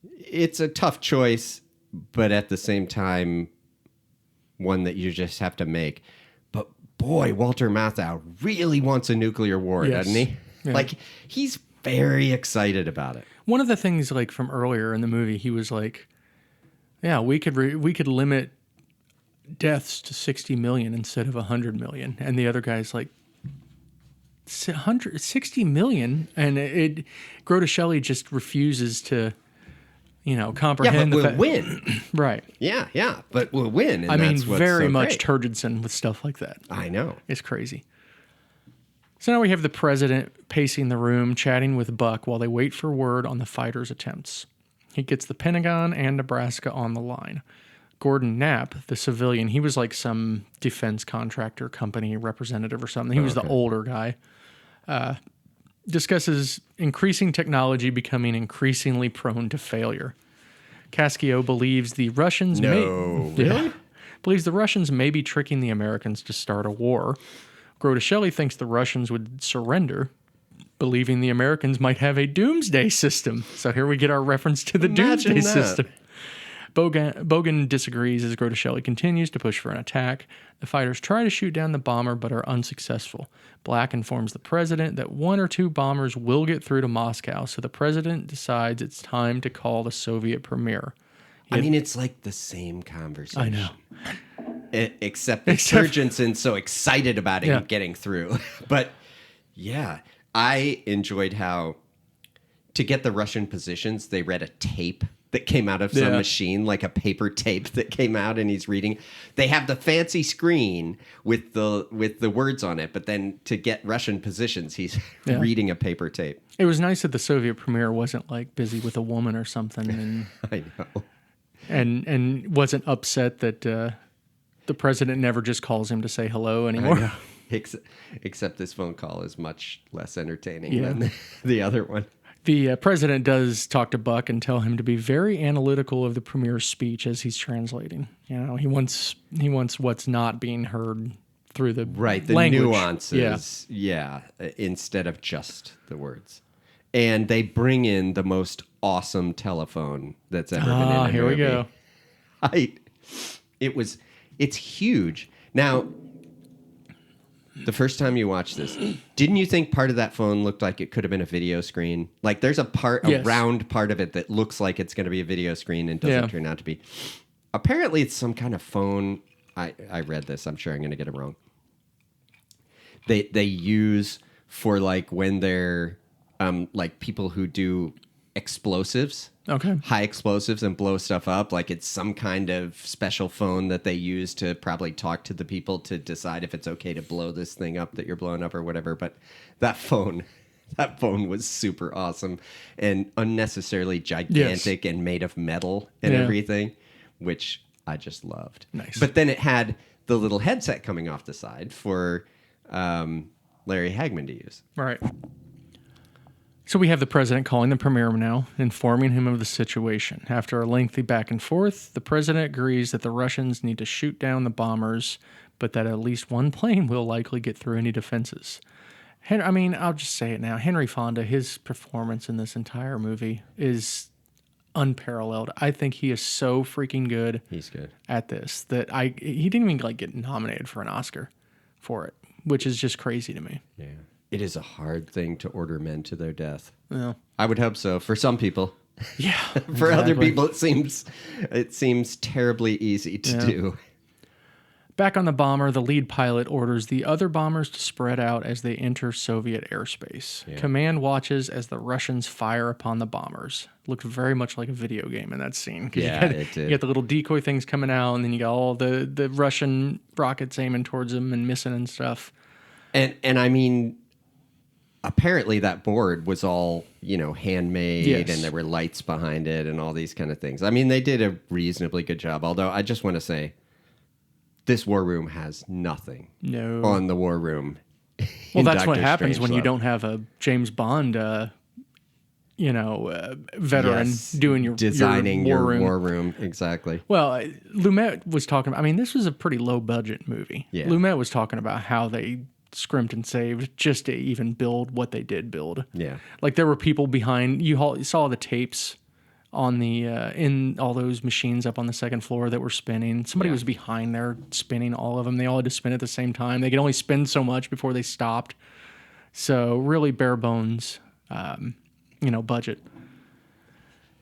it's a tough choice, but at the same time, one that you just have to make. But boy, Walter Matthau really wants a nuclear war, doesn't he? Yeah. Like, he's very excited about it. One of the things, like from earlier in the movie, he was like, "Yeah, we could limit deaths to 60 million instead of 100 million," and the other guy's like, 60 million, and Grotescelli just refuses to, comprehend. Yeah, but we'll win. Right. Yeah, but we'll win. And I mean, that's what's very so much great. Turgidson with stuff like that. I know. It's crazy. So now we have the president pacing the room, chatting with Buck while they wait for word on the fighters' attempts. He gets the Pentagon and Nebraska on the line. Gordon Knapp, the civilian, he was like some defense contractor company representative or something. He was the older guy. Discusses increasing technology becoming increasingly prone to failure. Cascio believes the Russians believes the Russians may be tricking the Americans to start a war. Grotescelli thinks the Russians would surrender, believing the Americans might have a doomsday system. So here we get our reference to the doomsday system. Bogan disagrees as Grotescelli continues to push for an attack. The fighters try to shoot down the bomber but are unsuccessful. Black informs the president that 1 or 2 bombers will get through to Moscow, so the president decides it's time to call the Soviet premier. I mean, it's like the same conversation. I know. Except Surgensen's so excited about it getting through. But yeah, I enjoyed how to get the Russian positions, they read a tape that came out of some machine, like a paper tape that came out, and he's reading. They have the fancy screen with the words on it, but then to get Russian positions, he's reading a paper tape. It was nice that the Soviet premier wasn't like busy with a woman or something, and I know, and wasn't upset that the president never just calls him to say hello anymore. Except this phone call is much less entertaining than the other one. The president does talk to Buck and tell him to be very analytical of the premier's speech as he's translating. You know, he wants what's not being heard through the language. Nuances, instead of just the words. And they bring in the most awesome telephone that's ever been in a movie. Here we go. It's huge. Now, the first time you watched this, didn't you think part of that phone looked like it could have been a video screen? Like there's a round part of it that looks like it's going to be a video screen and doesn't turn out to be. Apparently it's some kind of phone. I read this. I'm sure I'm going to get it wrong. They use for like when they're like people who do explosives. Okay. High explosives and blow stuff up. Like it's some kind of special phone that they use to probably talk to the people to decide if it's okay to blow this thing up that you're blowing up or whatever. But that phone was super awesome and unnecessarily gigantic and made of metal and everything, which I just loved. Nice. But then it had the little headset coming off the side for Larry Hagman to use. Right. So we have the president calling the premier now, informing him of the situation. After a lengthy back and forth, the president agrees that the Russians need to shoot down the bombers, but that at least one plane will likely get through any defenses. I'll just say it now. Henry Fonda, his performance in this entire movie is unparalleled. I think he is so freaking good. He's good at this that he didn't even get nominated for an Oscar for it, which is just crazy to me. Yeah. It is a hard thing to order men to their death. Yeah. I would hope so. For some people. Yeah. For other people, it seems terribly easy to do. Back on the bomber, the lead pilot orders the other bombers to spread out as they enter Soviet airspace. Yeah. Command watches as the Russians fire upon the bombers. Looked very much like a video game in that scene. Yeah, it did. You got the little decoy things coming out, and then you got all the Russian rockets aiming towards them and missing and stuff. And I mean, apparently that board was all, handmade, and there were lights behind it and all these kind of things. I mean, they did a reasonably good job, although I just want to say this war room has nothing on the war room. Well, that's what happens when you don't have a James Bond, veteran doing designing your war room. Exactly. Well, Lumet was talking about, this was a pretty low budget movie. Yeah. Lumet was talking about how they scrimped and saved just to even build what they did build. Yeah. Like there were people behind, you saw the tapes on the in all those machines up on the second floor that were spinning. Somebody was behind there spinning all of them. They all had to spin at the same time. They could only spin so much before they stopped. So really bare bones, budget.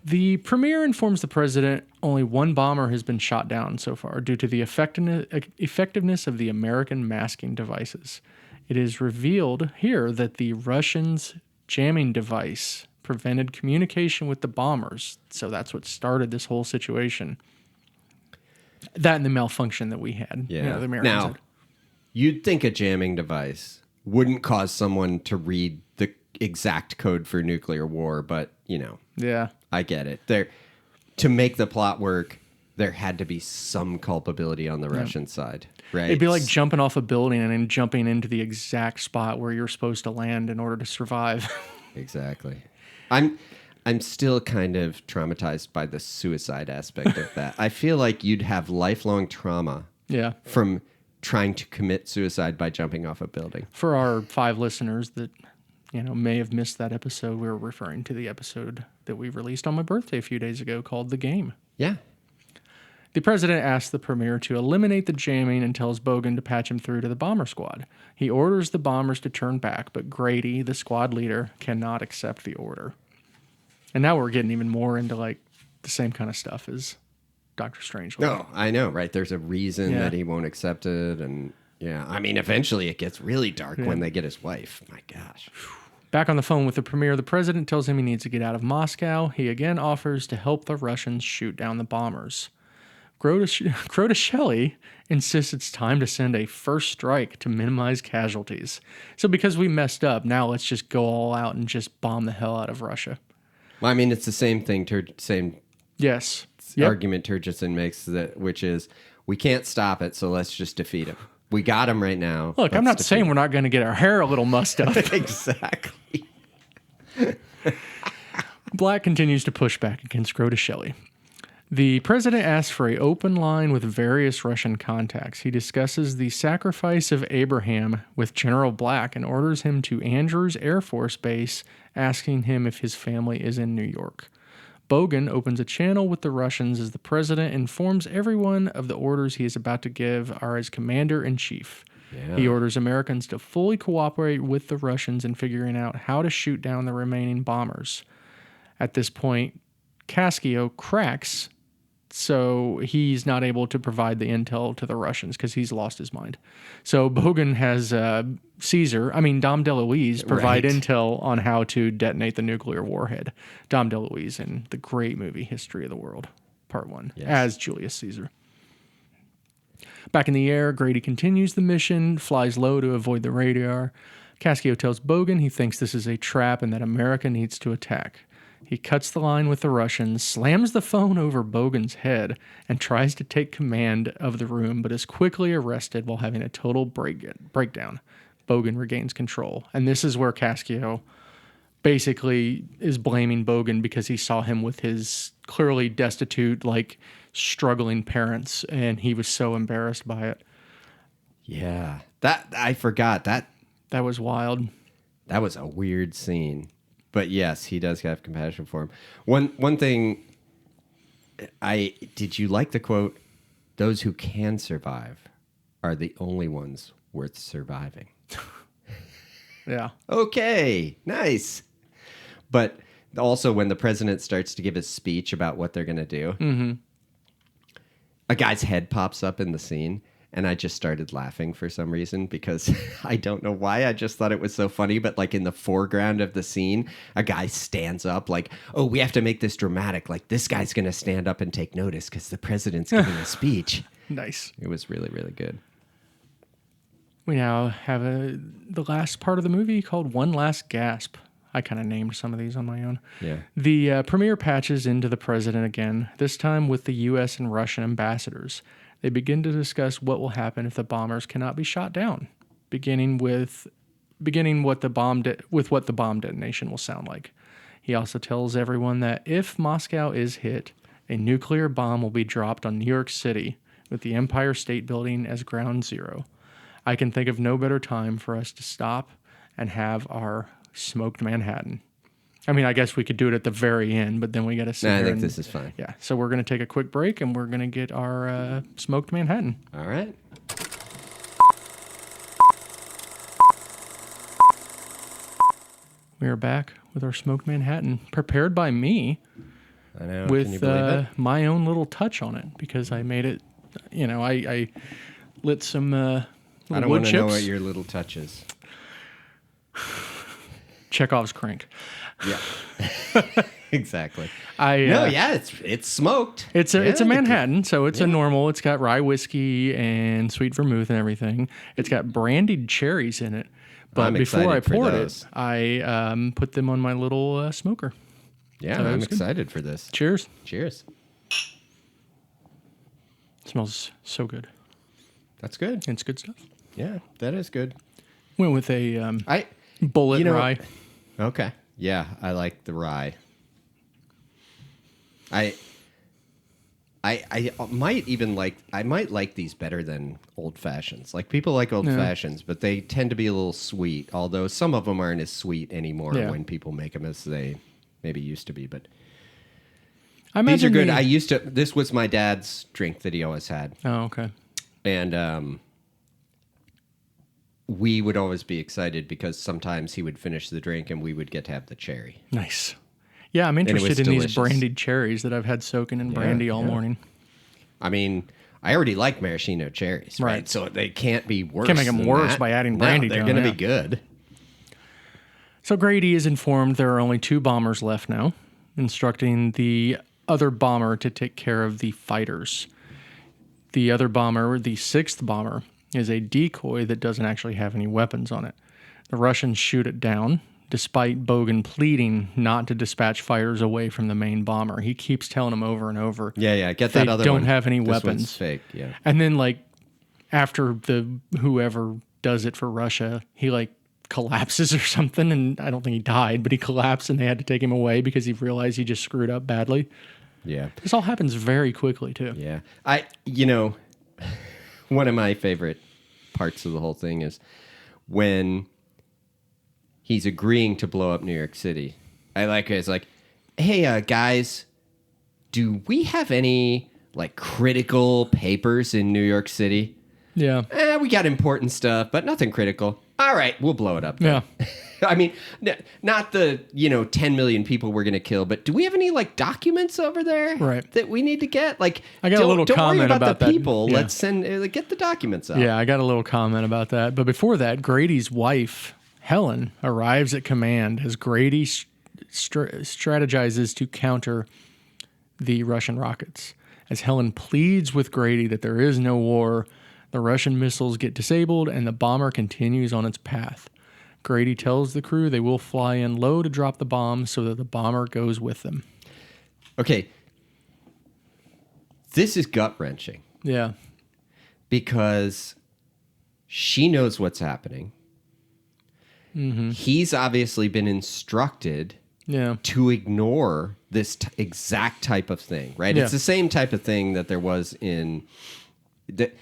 The premier informs the president only one bomber has been shot down so far due to the effectiveness of the American masking devices. It is revealed here that the Russians' jamming device prevented communication with the bombers. So that's what started this whole situation. That and the malfunction that we had. Yeah. The Americans had. You'd think a jamming device wouldn't cause someone to read the exact code for nuclear war, but, Yeah. I get it. To make the plot work, there had to be some culpability on the Russian side, right? It'd be like jumping off a building and then jumping into the exact spot where you're supposed to land in order to survive. Exactly. I'm still kind of traumatized by the suicide aspect of that. I feel like you'd have lifelong trauma Yeah. from trying to commit suicide by jumping off a building. For our 5 listeners that, may have missed that episode, we were referring to the episode that we released on my birthday a few days ago called The Game. Yeah. The president asks the premier to eliminate the jamming and tells Bogan to patch him through to the bomber squad. He orders the bombers to turn back, but Grady, the squad leader, cannot accept the order. And now we're getting even more into like the same kind of stuff as Doctor Strange. No, I know, right? There's a reason that he won't accept it. And yeah, I mean, eventually it gets really dark when they get his wife. My gosh. Back on the phone with the premier, the president tells him he needs to get out of Moscow. He again offers to help the Russians shoot down the bombers. Crotisheli insists it's time to send a first strike to minimize casualties. So because we messed up, now let's just go all out and just bomb the hell out of Russia. Well, I mean, it's the same thing, same Yes. argument Turgidson makes, which is we can't stop it, so let's just defeat him. We got him right now. Look, I'm not saying we're not going to get our hair a little mussed up. Exactly. Black continues to push back against Crotisheli. The president asks for an open line with various Russian contacts. He discusses the sacrifice of Abraham with General Black and orders him to Andrews Air Force Base, asking him if his family is in New York. Bogan opens a channel with the Russians as the president informs everyone of the orders he is about to give are as commander-in-chief. Yeah. He orders Americans to fully cooperate with the Russians in figuring out how to shoot down the remaining bombers. At this point, Cascio cracks, so he's not able to provide the intel to the Russians because he's lost his mind. So Bogan has Dom DeLuise provide intel on how to detonate the nuclear warhead. Dom DeLuise in the great movie History of the World, Part 1, as Julius Caesar. Back in the air, Grady continues the mission, flies low to avoid the radar. Cascio tells Bogan he thinks this is a trap and that America needs to attack. He cuts the line with the Russians, slams the phone over Bogan's head, and tries to take command of the room, but is quickly arrested while having a total breakdown. Bogan regains control. And this is where Cascio basically is blaming Bogan because he saw him with his clearly destitute, struggling parents, and he was so embarrassed by it. Yeah. I forgot. That was wild. That was a weird scene. But yes, he does have compassion for him. One thing, did you like the quote? Those who can survive are the only ones worth surviving. Yeah. Okay, nice. But also when the president starts to give his speech about what they're going to do, a guy's head pops up in the scene. And I just started laughing for some reason because I don't know why. I just thought it was so funny. But in the foreground of the scene, a guy stands up oh, we have to make this dramatic. This guy's going to stand up and take notice because the president's giving a speech. Nice. It was really, really good. We now have the last part of the movie called One Last Gasp. I kind of named some of these on my own. Yeah. The premier patches into the president again, this time with the U.S. and Russian ambassadors. They begin to discuss what will happen if the bombers cannot be shot down, beginning with what the bomb detonation will sound like. He also tells everyone that if Moscow is hit, a nuclear bomb will be dropped on New York City with the Empire State Building as ground zero. I can think of no better time for us to stop and have our smoked Manhattan. I mean, I guess we could do it at the very end, but then we got to sit I think this is fine. Yeah, so we're going to take a quick break, and we're going to get our smoked Manhattan. All right. We are back with our smoked Manhattan, prepared by me. I know. With Can you believe it? my own little touch on it, because I made it, I lit some I don't wood want to chips. know what your little touch is. Chekhov's crank. Yeah. Exactly. It's smoked. It's a Manhattan, so it's a normal. It's got rye whiskey and sweet vermouth and everything. It's got brandied cherries in it. But before I poured it, I put them on my little smoker. Yeah, so I'm excited for this. Cheers. Cheers. smells so good. That's good. It's good stuff. Yeah, that is good. Went with a I bullet rye. Okay. Yeah, I like the rye. I might even like these better than old fashions. Like people like old fashions, but they tend to be a little sweet. Although some of them aren't as sweet anymore when people make them as they maybe used to be. But these are good. This was my dad's drink that he always had. Oh, okay. And we would always be excited because sometimes he would finish the drink and we would get to have the cherry. Nice. Yeah, I'm interested in these brandied cherries that I've had soaking in brandy all morning. I mean, I already like maraschino cherries, right? So they can't be worse. Can't make them worse by adding brandy to them. They're going to be good. So Grady is informed there are only 2 bombers left now, instructing the other bomber to take care of the fighters. The other bomber, the 6th bomber, is a decoy that doesn't actually have any weapons on it. The Russians shoot it down, despite Bogan pleading not to dispatch fighters away from the main bomber. He keeps telling them over and over. Yeah, get that other one. They one. don't have any this weapons. One's fake, yeah. And then, like, after whoever does it for Russia, he, like, collapses or something, and I don't think he died, but he collapsed and they had to take him away because he realized he just screwed up badly. Yeah. This all happens very quickly, too. Yeah. One of my favorite parts of the whole thing is when he's agreeing to blow up New York City. I like it. It's like, hey, guys, do we have any like critical papers in New York City? Yeah. We got important stuff, but nothing critical. All right, we'll blow it up then. Yeah. I mean, not the 10 million people we're going to kill, but do we have any like documents over there that we need to get? Like, I got a little comment about the that. people. Yeah. Let's get the documents out. Yeah, I got a little comment about that. But before that, Grady's wife, Helen, arrives at command as Grady strategizes to counter the Russian rockets. As Helen pleads with Grady that there is no war, the Russian missiles get disabled and the bomber continues on its path. Grady tells the crew they will fly in low to drop the bomb so that the bomber goes with them. Okay. This is gut-wrenching. Yeah. Because she knows what's happening. Mm-hmm. He's obviously been instructed to ignore this exact type of thing, right? Yeah. It's the same type of thing that there was in... The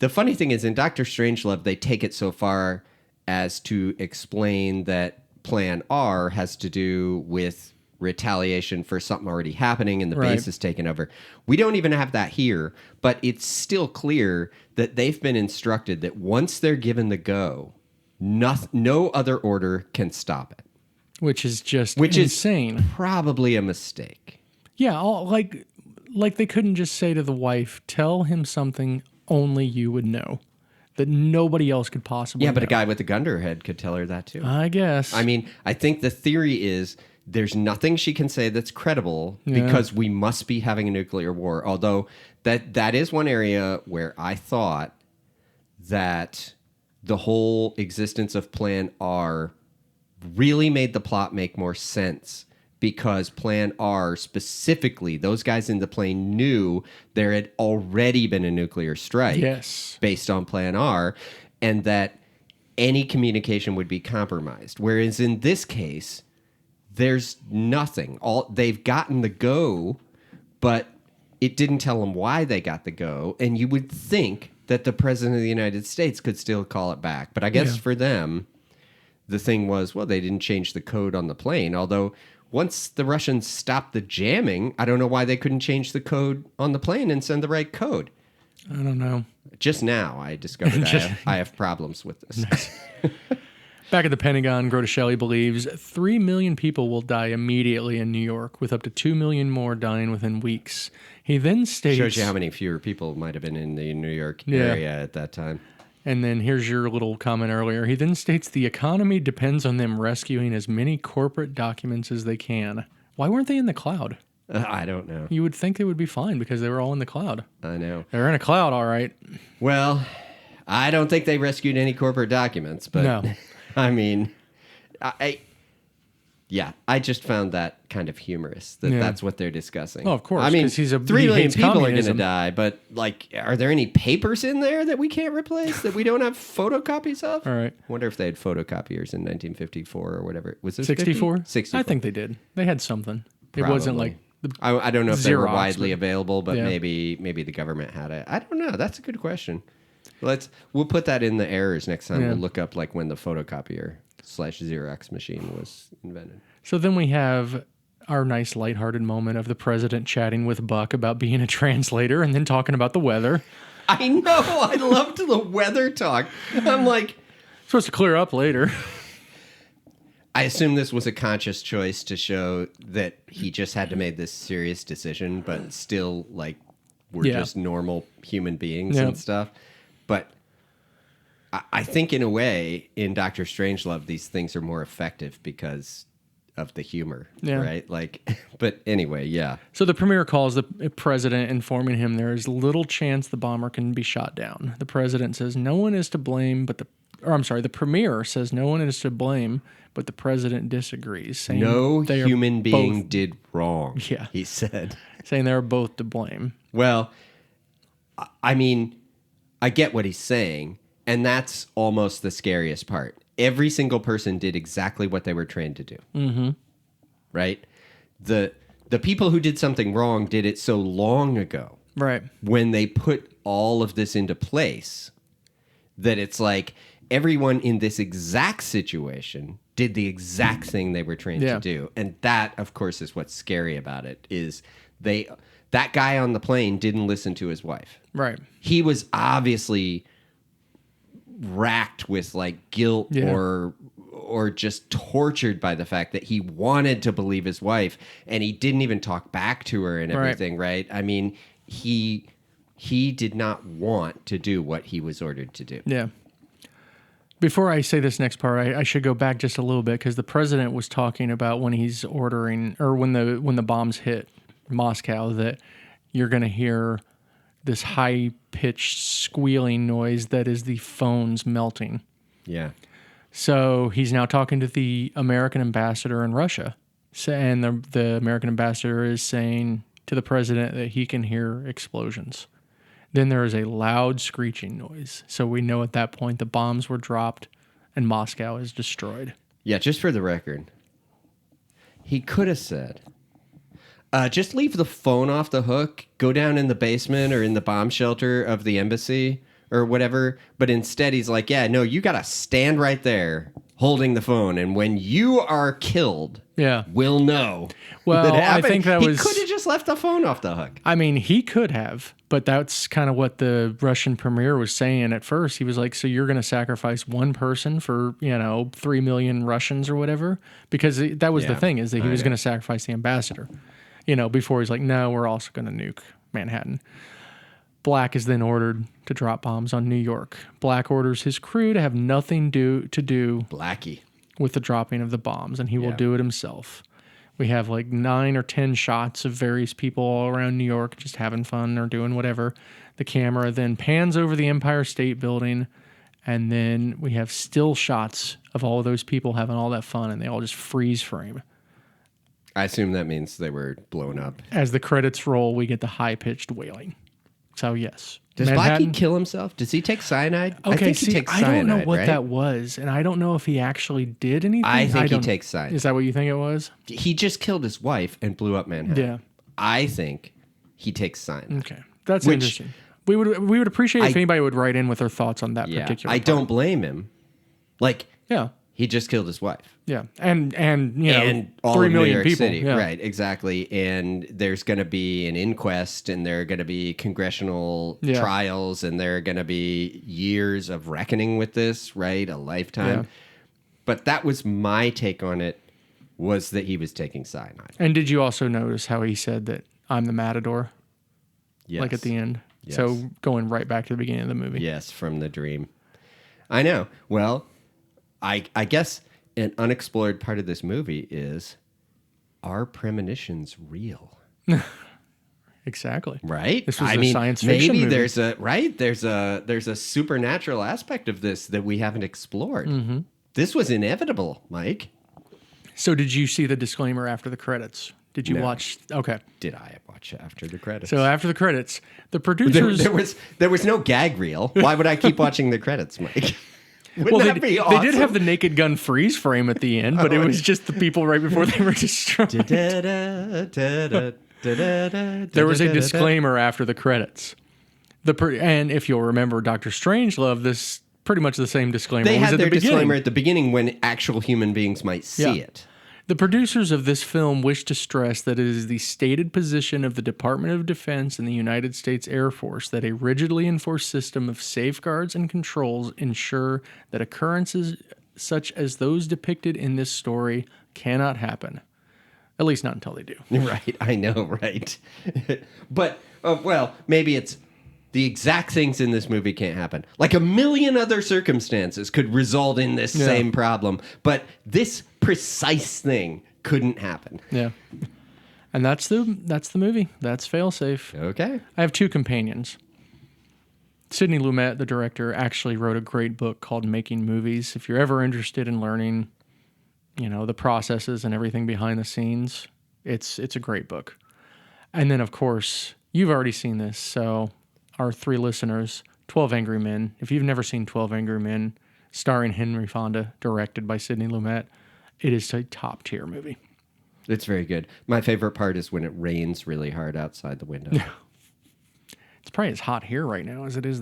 funny thing is, in Doctor Strangelove, they take it so far as to explain that Plan R has to do with retaliation for something already happening and the base is taken over. We don't even have that here, but it's still clear that they've been instructed that once they're given the go, no other order can stop it. Which is just insane. Is probably a mistake. Yeah, like they couldn't just say to the wife, tell him something only you would know. That nobody else could possibly know. A guy with a gun to her head could tell her that too. I guess. I mean, I think the theory is there's nothing she can say that's credible because we must be having a nuclear war. Although that is one area where I thought that the whole existence of Plan R really made the plot make more sense. Because Plan R, specifically, those guys in the plane knew there had already been a nuclear strike based on Plan R, and that any communication would be compromised. Whereas in this case, there's nothing. They've gotten the go, but it didn't tell them why they got the go, and you would think that the President of the United States could still call it back. But I guess for them, the thing was, well, they didn't change the code on the plane, although... Once the Russians stopped the jamming, I don't know why they couldn't change the code on the plane and send the right code. I don't know. Just now, I discovered I have problems with this. Back at the Pentagon, Grotescelli believes 3 million people will die immediately in New York, with up to 2 million more dying within weeks. He then states... Shows you how many fewer people might have been in the New York area at that time. And then here's your little comment earlier. He then states the economy depends on them rescuing as many corporate documents as they can. Why weren't they in the cloud? I don't know. You would think they would be fine because they were all in the cloud. I know. They're in a cloud, all right. Well, I don't think they rescued any corporate documents, but... No. I mean, Yeah, I just found that kind of humorous that Yeah. that's what they're discussing. Oh, of course, I mean, 'cause he 3 million hates people are going to communism. die, but like, are there any papers in there that we can't replace that we don't have photocopies of? All right. Wonder if they had photocopiers in 1954 or whatever. Was it 64? 64. I think they did. They had something. It wasn't Probably. like I don't know if they were Xerox, widely but- available, but Yeah. maybe the government had it. I don't know. That's a good question. We'll put that in the errors next time. Yeah. We'll look up like when the photocopier / Xerox machine was invented. So then we have our nice lighthearted moment of the president chatting with Buck about being a translator and then talking about the weather. I know. I loved the weather talk. I'm like, Supposed to clear up later. I assume this was a conscious choice to show that he just had to make this serious decision, but still, like, we're Yeah. just normal human beings Yeah. and stuff. But I think, in a way, in Doctor Strangelove, these things are more effective because of the humor, Yeah. right? Like, but anyway, yeah. So the premier calls the president, informing him there is little chance the bomber can be shot down. The president says no one is to blame, the premier says no one is to blame, but the president disagrees, saying No they are human being both- did wrong, Yeah. he said. saying they are both to blame. Well, I mean, I get what he's saying, and that's almost the scariest part. Every single person did exactly what they were trained to do. Mm-hmm. Right? The people who did something wrong did it so long ago Right. when they put all of this into place that it's like everyone in this exact situation did the exact thing they were trained Yeah. to do. And that, of course, is what's scary about it, is that guy on the plane didn't listen to his wife. Right. He was obviously racked with like guilt Yeah. or just tortured by the fact that he wanted to believe his wife and he didn't even talk back to her and Right. everything, right? I mean, he did not want to do what he was ordered to do. Yeah. Before I say this next part, I should go back just a little bit because the president was talking about when he's ordering or when the bombs hit Moscow that you're going to hear this high-pitched squealing noise that is the phones melting. Yeah. So he's now talking to the American ambassador in Russia. And the American ambassador is saying to the president that he can hear explosions. Then there is a loud screeching noise. So we know at that point the bombs were dropped and Moscow is destroyed. Yeah, just for the record, he could have said, just leave the phone off the hook, go down in the basement or in the bomb shelter of the embassy or whatever. But instead, he's like, yeah, no, you got to stand right there holding the phone. And when you are killed, Yeah. we'll know. Well, that it I happened." think that he was- could have just left the phone off the hook. I mean, he could have, but that's kind of what the Russian premier was saying at first. He was like, so you're going to sacrifice one person for, 3 million Russians or whatever? Because that was the Yeah, thing, is that he I was know. going to sacrifice the ambassador, before he's like, no, we're also going to nuke Manhattan. Black is then ordered to drop bombs on New York. Black orders his crew to have nothing to do Blackie. with the dropping of the bombs, and he will Yeah. do it himself. We have like 9 or 10 shots of various people all around New York just having fun or doing whatever. The camera then pans over the Empire State Building, and then we have still shots of all of those people having all that fun, and they all just freeze frame. I assume that means they were blown up. As the credits roll, we get the high-pitched wailing. So yes. Does Manhattan- Blackie kill himself? Does he take cyanide? Okay, I think see, he takes I cyanide, don't know what right? that was, and I don't know if he actually did anything. I think he don't- takes cyanide. Is that what you think it was? He just killed his wife and blew up Manhattan. Yeah. I think he takes cyanide. Okay, that's Which- interesting. We would appreciate if I- anybody would write in with their thoughts on that Yeah, particular. I part. don't blame him. Like, Yeah, he just killed his wife. yeah, and And all 3 of New million York people. City. Yeah. Right, exactly. And there's going to be an inquest, and there are going to be congressional Yeah. trials, and there are going to be years of reckoning with this, right? A lifetime. Yeah. But that was my take on it, was that he was taking cyanide. And did you also notice how he said that I'm the matador, Yes. like at the end? Yes. So going right back to the beginning of the movie. Yes, from the dream. I know. Well, I guess an unexplored part of this movie is, are premonitions real? Exactly. Right? This was I a mean, science fiction maybe movie. there's a supernatural aspect of this that we haven't explored. Mm-hmm. This was inevitable, Mike. So did you see the disclaimer after the credits? Did you No. watch? Okay. Did I watch after the credits? So after the credits, the producers... there was no gag reel. Why would I keep watching the credits, Mike? Wouldn't Well, that be awesome? they did have the Naked Gun freeze frame at the end, but it was just the people right before they were destroyed. There was a disclaimer after the credits. And if you'll remember Dr. Strangelove, this pretty much the same disclaimer They was had at their the beginning. disclaimer at the beginning when actual human beings might see it. The producers of this film wish to stress that it is the stated position of the Department of Defense and the United States Air Force that a rigidly enforced system of safeguards and controls ensure that occurrences such as those depicted in this story cannot happen. At least not until they do. Right, I know, right? But, well, maybe it's the exact things in this movie can't happen. Like a million other circumstances could result in this same problem, but this precise thing couldn't happen. Yeah. And that's the movie. That's Failsafe. Okay. I have two companions. Sidney Lumet, the director, actually wrote a great book called Making Movies. If you're ever interested in learning, the processes and everything behind the scenes, it's a great book. And then, of course, you've already seen this, so our three listeners, 12 Angry Men. If you've never seen 12 Angry Men, starring Henry Fonda, directed by Sidney Lumet, it is a top-tier movie. It's very good. My favorite part is when it rains really hard outside the window. It's probably as hot here right now as it was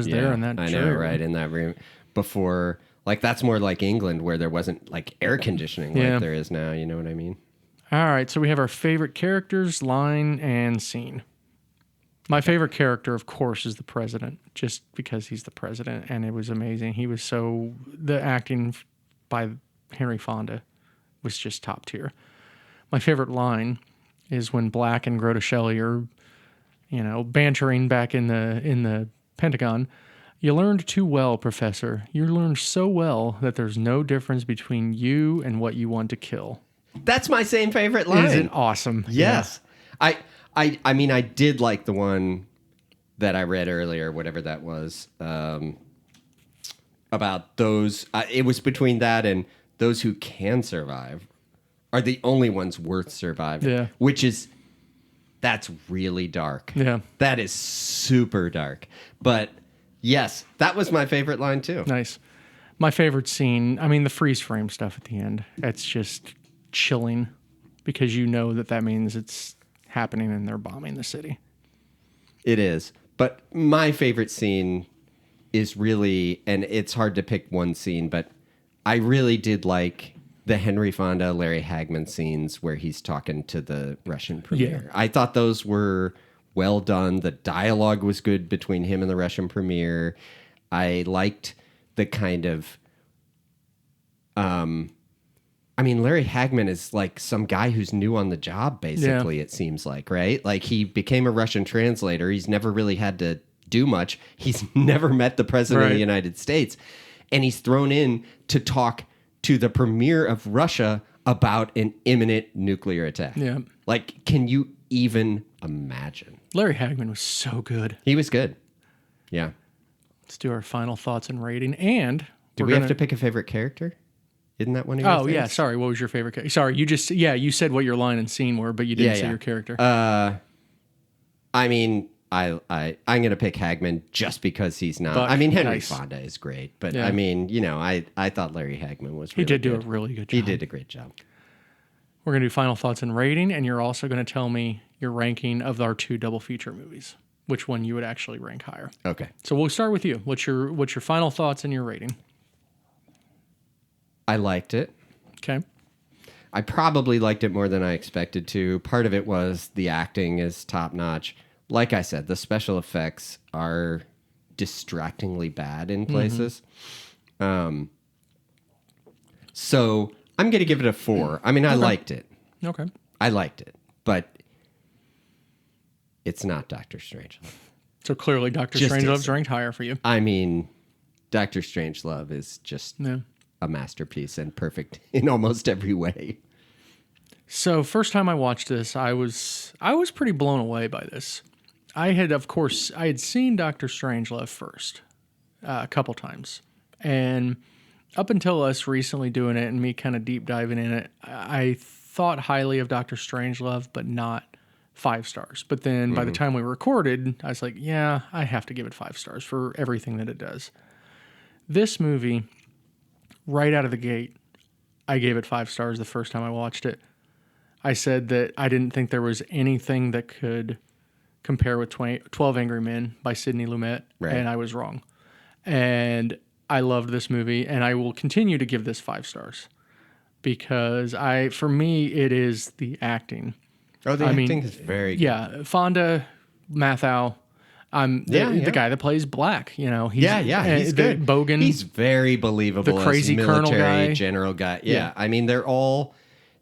there in that I jury know, room. right? In that room. Before, like, that's more like England where there wasn't, like, air conditioning like there is now. You know what I mean? All right, so we have our favorite characters, line, and scene. My favorite character, of course, is the president, just because he's the president, and it was amazing. The acting by Henry Fonda was just top tier. My favorite line is when Black and Grota Shelley are, bantering back in the Pentagon. You learned too well, Professor. You learned so well that there's no difference between you and what you want to kill. That's my same favorite line. Isn't it awesome? Yes. Yeah. I mean, I did like the one that I read earlier, whatever that was, about those. It was between that and those who can survive are the only ones worth surviving. Yeah. That's really dark. Yeah. That is super dark. But yes, that was my favorite line too. Nice. My favorite scene, the freeze frame stuff at the end. It's just chilling because that means it's happening and they're bombing the city. It is. But my favorite scene is really, and it's hard to pick one scene, but I really did like the Henry Fonda, Larry Hagman scenes where he's talking to the Russian premier. Yeah. I thought those were well done. The dialogue was good between him and the Russian premier. I liked the kind of, Larry Hagman is like some guy who's new on the job, basically, it seems like, right? Like he became a Russian translator. He's never really had to do much. He's never met the president of the United States. And he's thrown in to talk to the premier of Russia about an imminent nuclear attack. Yeah. Like, can you even imagine? Larry Hagman was so good. He was good. Yeah. Let's do our final thoughts and rating. And Do we have to pick a favorite character? Isn't that one of your things? yeah. Sorry. What was your favorite character? Sorry. You said what your line and scene were, but you didn't say your character. I'm going to pick Hagman just because he's not. Buck, Henry Fonda is great, but I thought Larry Hagman was really He did do good. a really good job. He did a great job. We're going to do final thoughts and rating, and you're also going to tell me your ranking of our two double feature movies, which one you would actually rank higher. Okay. So we'll start with you. What's your final thoughts and your rating? I liked it. Okay. I probably liked it more than I expected to. Part of it was the acting is top notch. Like I said, the special effects are distractingly bad in places. So I'm going to give it a 4. I liked it. Okay. I liked it, but it's not Doctor Strangelove. So clearly Doctor Just Strangelove's isn't. ranked higher for you. Doctor Strangelove is just Yeah. a masterpiece and perfect in almost every way. So first time I watched this, I was pretty blown away by this. I had seen Doctor Strangelove first a couple times, and up until us recently doing it and me kind of deep diving in it, I thought highly of Doctor Strangelove, but not 5 stars. But then by the time we recorded, I was like, yeah, I have to give it 5 stars for everything that it does. This movie, right out of the gate, I gave it 5 stars the first time I watched it. I said that I didn't think there was anything that could compare with 12 Angry Men by Sidney Lumet, and I was wrong. And I loved this movie, and I will continue to give this 5 stars because for me, it is the acting. Oh, the acting is very good. Yeah, Fonda Matthau. The guy that plays Black. You know, he's good. Bogan. He's very believable. The crazy as colonel military guy. general guy. Yeah, I mean,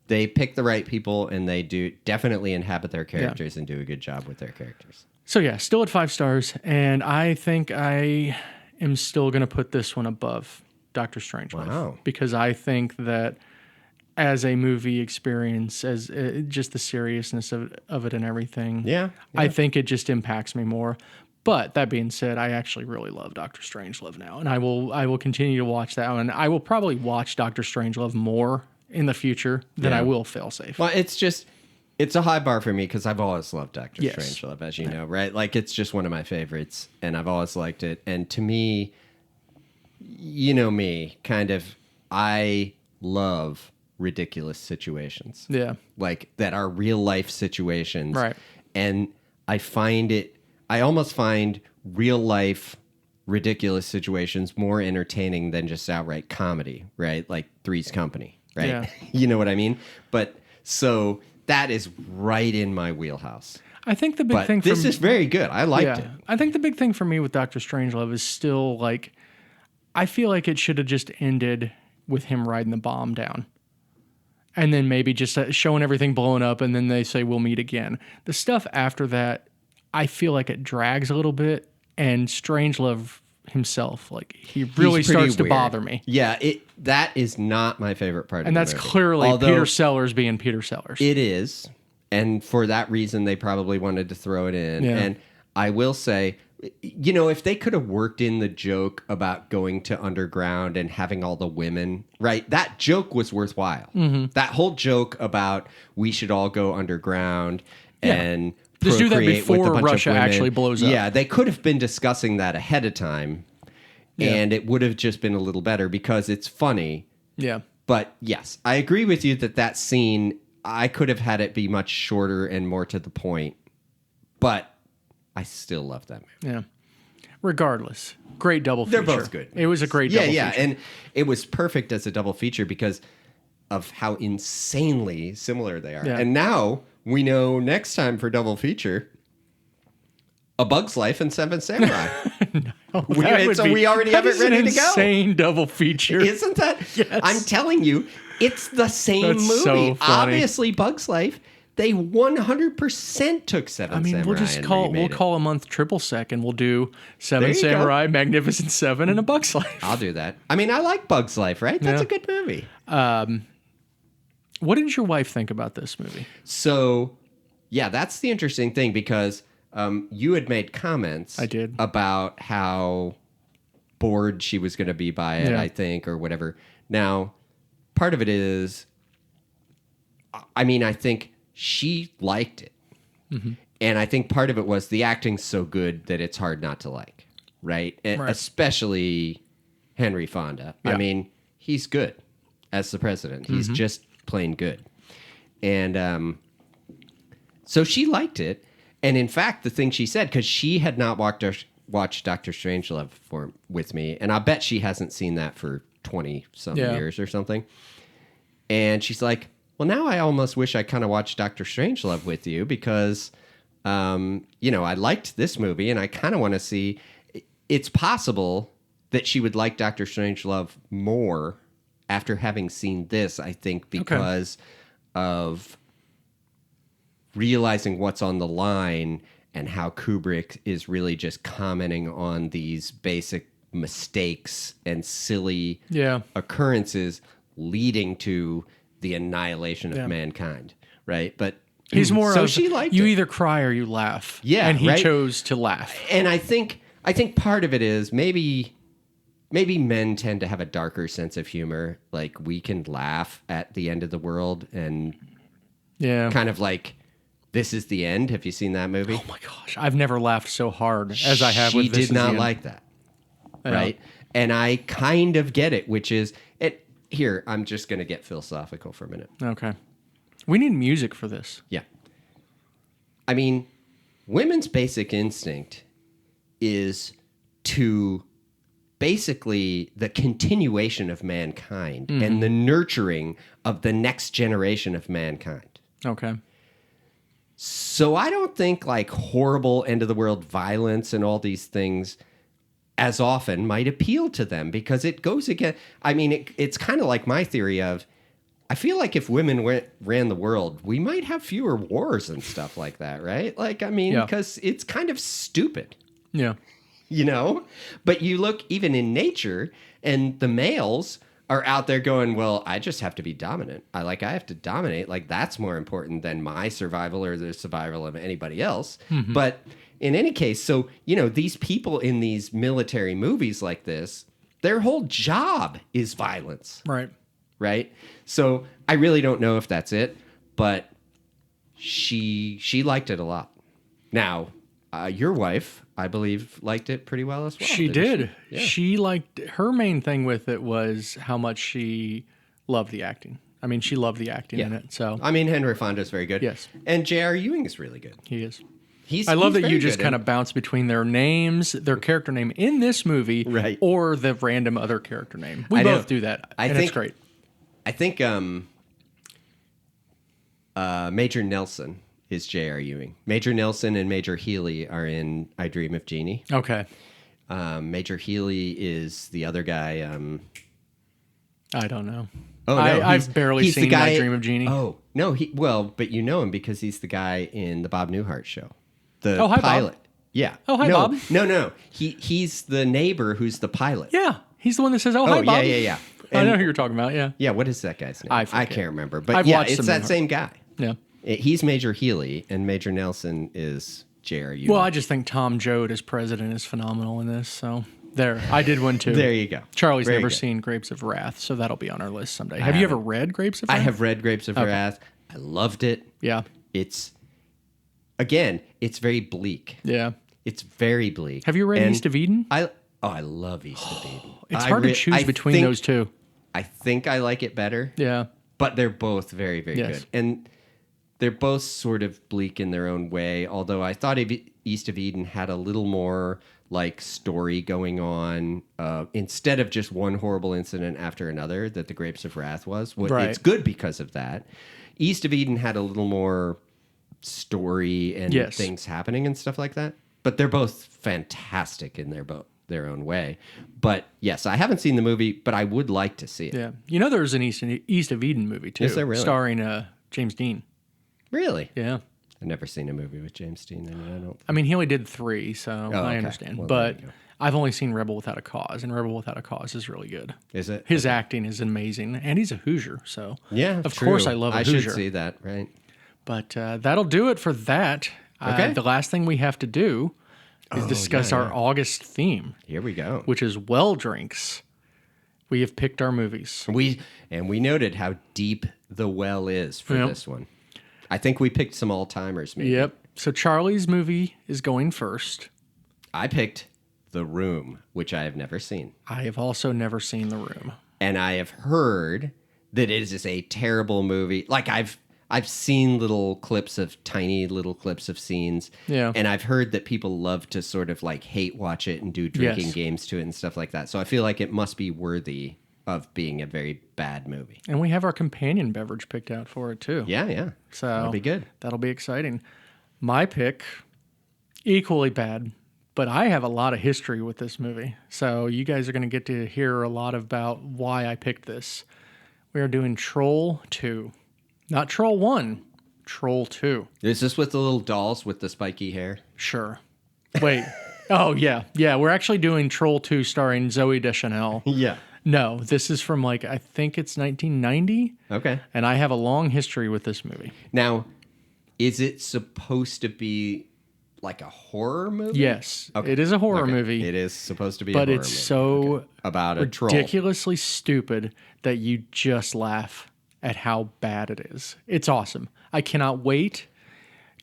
they pick the right people, and they do definitely inhabit their characters and do a good job with their characters. So yeah, still at 5 stars, and I think I am still going to put this one above Doctor Strangelove. Wow. Because I think that as a movie experience, as just the seriousness of it and everything, I think it just impacts me more. But that being said, I actually really love Doctor Strangelove now, and I will continue to watch that one. I will probably watch Doctor Strangelove more in the future than I will Failsafe. Well, it's a high bar for me because I've always loved Doctor Strangelove, as you know, right? Like, it's just one of my favorites, and I've always liked it. And to me, you know me, kind of, I love ridiculous situations. Yeah. Like, that are real life situations. Right. And I almost find real life ridiculous situations more entertaining than just outright comedy, right? Like Three's Company, right? Yeah. You know what I mean? But so that is right in my wheelhouse. I think the big thing for this is very good. I liked it. I think the big thing for me with Doctor Strangelove is still like, I feel like it should have just ended with him riding the bomb down. And then maybe just showing everything blowing up, and then they say, we'll meet again. The stuff after that, I feel like it drags a little bit, and Strangelove himself, like, he really starts to bother me. Yeah, that is not my favorite part of the And movie. that's clearly Peter Sellers being Peter Sellers. It is. And for that reason, they probably wanted to throw it in. Yeah. And I will say, you know, if they could have worked in the joke about going to underground and having all the women, right? That joke was worthwhile. Mm-hmm. That whole joke about we should all go underground and just do that procreate with a before bunch Russia of women. actually blows up. Yeah, they could have been discussing that ahead of time, and it would have just been a little better because it's funny. Yeah. But yes, I agree with you that scene, I could have had it be much shorter and more to the point, but I still love that movie. Yeah. Regardless, great double feature. They're both good. It was a great double feature. And it was perfect as a double feature because of how insanely similar they are. Yeah. And now we know next time for double feature, A Bug's Life and Seven Samurai. We already have it ready to go. Insane double feature. Isn't that? Yes. I'm telling you, it's the same That's movie. so funny. Obviously, Bug's Life. They 100% took Seven Samurai. We'll call a month Triple Sec, and we'll do Seven There you Samurai, Magnificent Seven, and A Bug's Life. I'll do that. I mean, I like Bug's Life, right? That's a good movie. What did your wife think about this movie? So, yeah, that's the interesting thing because you had made comments. I did. About how bored she was going to be by it, I think, or whatever. Now, part of it is, I mean, I think she liked it. Mm-hmm. And I think part of it was the acting's so good that it's hard not to like, right? Especially Henry Fonda. Yeah. I mean, he's good as the president. He's just plain good. And so she liked it. And in fact, the thing she said, because she had not watched Doctor Strangelove with me, and I bet she hasn't seen that for 20-some years or something. And she's like, well, now I almost wish I kind of watched Doctor Strangelove with you because, you know, I liked this movie and I kind of want to see. It's possible that she would like Doctor Strangelove more after having seen this, I think, because of realizing what's on the line and how Kubrick is really just commenting on these basic mistakes and silly occurrences leading to the annihilation of mankind, right? But he's more so of she liked you it. either cry or you laugh. Yeah, and he right? chose to laugh. And I think part of it is maybe maybe men tend to have a darker sense of humor. Like we can laugh at the end of the world and Yeah. kind of like, this is the end. Have you seen that movie? Oh my gosh, I've never laughed so hard as I have with She this. did Is the not End. like that. Yeah. Right. And I kind of get it, which is it. Here, I'm just going to get philosophical for a minute. Okay. We need music for this. Yeah. I mean, women's basic instinct is to basically the continuation of mankind and the nurturing of the next generation of mankind. Okay. So I don't think like horrible end of the world violence and all these things as often might appeal to them because it goes again. I mean, it's kind of like my theory of, I feel like if women ran the world, we might have fewer wars and stuff like that, right? Like, I mean, Yeah. because it's kind of stupid, Yeah. you know? But you look even in nature and the males are out there going, well, I just have to be dominant. I have to dominate. Like that's more important than my survival or the survival of anybody else. But in any case, so, you know, these people in these military movies like this, their whole job is violence, Right. right? So I really don't know if that's it, but she liked it a lot. Now, your wife, I believe, liked it pretty well as well. She didn't did. Yeah. She liked, her main thing with it was how much she loved the acting. I mean, she loved the acting in Yeah. it. So I mean, Henry Fonda's very good. Yes. And J.R. Ewing is really good. he is. He's I love he's that you very just good. kind of bounce between their names, their character name in this movie, Right. or the random other character name. We I know. both do that. I and think- it's great. I think Major Nelson is J.R. Ewing. Major Nelson and Major Healy are in I Dream of Jeannie. Okay. Major Healy is the other guy. I don't know. Oh no, I've barely he's the seen guy, I Dream of Jeannie. Oh no, but you know him because he's the guy in the Bob Newhart show. The Oh, hi, Bob. pilot. Yeah. Oh, hi, no, Bob. No. He's the neighbor who's the pilot. Yeah. He's the one that says, "Oh, hi, yeah, Bob." yeah. I And- know who you're talking about. Yeah. Yeah, what is that guy's name? I forget. can't remember. But I've yeah, watched it's some that Newhart. same guy. Yeah. He's Major Healy, and Major Nelson is J.R. Ewing. Well, I just think Tom Joad as president is phenomenal in this. So there, I did one too. There you go. Charlie's Very never good. seen Grapes of Wrath, so that'll be on our list someday. Have you ever read Grapes of I Wrath? have read Grapes of Wrath. I loved it. Yeah. It's very bleak. Yeah. It's very bleak. Have you read And East of Eden? I love East of Eden. It's hard to choose between those two. I think I like it better. Yeah. But they're both very, very Yes. good. And they're both sort of bleak in their own way, although I thought East of Eden had a little more like story going on instead of just one horrible incident after another that the Grapes of Wrath was. Right. It's good because of that. East of Eden had a little more story and Yes. things happening and stuff like that. But they're both fantastic in their own way. But yes, I haven't seen the movie, but I would like to see it. Yeah. You know, there's an East of Eden movie too. Is there really? Starring James Dean. Really? Yeah. I've never seen a movie with James Dean in it. I don't. I mean, he only did 3, so Oh, I okay. understand. Well, there but you go. I've only seen Rebel Without a Cause, and Rebel Without a Cause is really good. Is it? His acting is amazing, and he's a Hoosier, so Yeah, of true. course I love a I Hoosier. should see that, right? But that'll do it for that. Okay. The last thing we have to do is discuss yeah, our August theme, Here we go. which is well drinks. We have picked our movies. We noted how deep the well is for Yep. this one. I think we picked some all timers. Maybe. Yep. So Charlie's movie is going first. I picked The Room, which I have never seen, I have also never seen The Room. and I have heard that it is a terrible movie. Like I've seen tiny little clips of scenes. Yeah. And I've heard that people love to sort of like hate watch it and do drinking Yes. games to it and stuff like that. So I feel like it must be worthy of being a very bad movie. And we have our companion beverage picked out for it too. Yeah, yeah. So That'll be good. That'll be exciting. My pick, equally bad, but I have a lot of history with this movie. So you guys are going to get to hear a lot about why I picked this. We are doing Troll 2. Not Troll 1, Troll 2. Is this with the little dolls with the spiky hair? Sure. Wait. Oh, yeah. Yeah, we're actually doing Troll 2 starring Zoe Deschanel. Yeah. No, this is from I think it's 1990. Okay. And I have a long history with this movie. Now, is it supposed to be like a horror movie? Yes, Okay. it is a horror Okay. movie. It is supposed to be a but horror it's movie. so About a troll. ridiculously stupid that you just laugh at how bad it is. It's awesome. I cannot wait.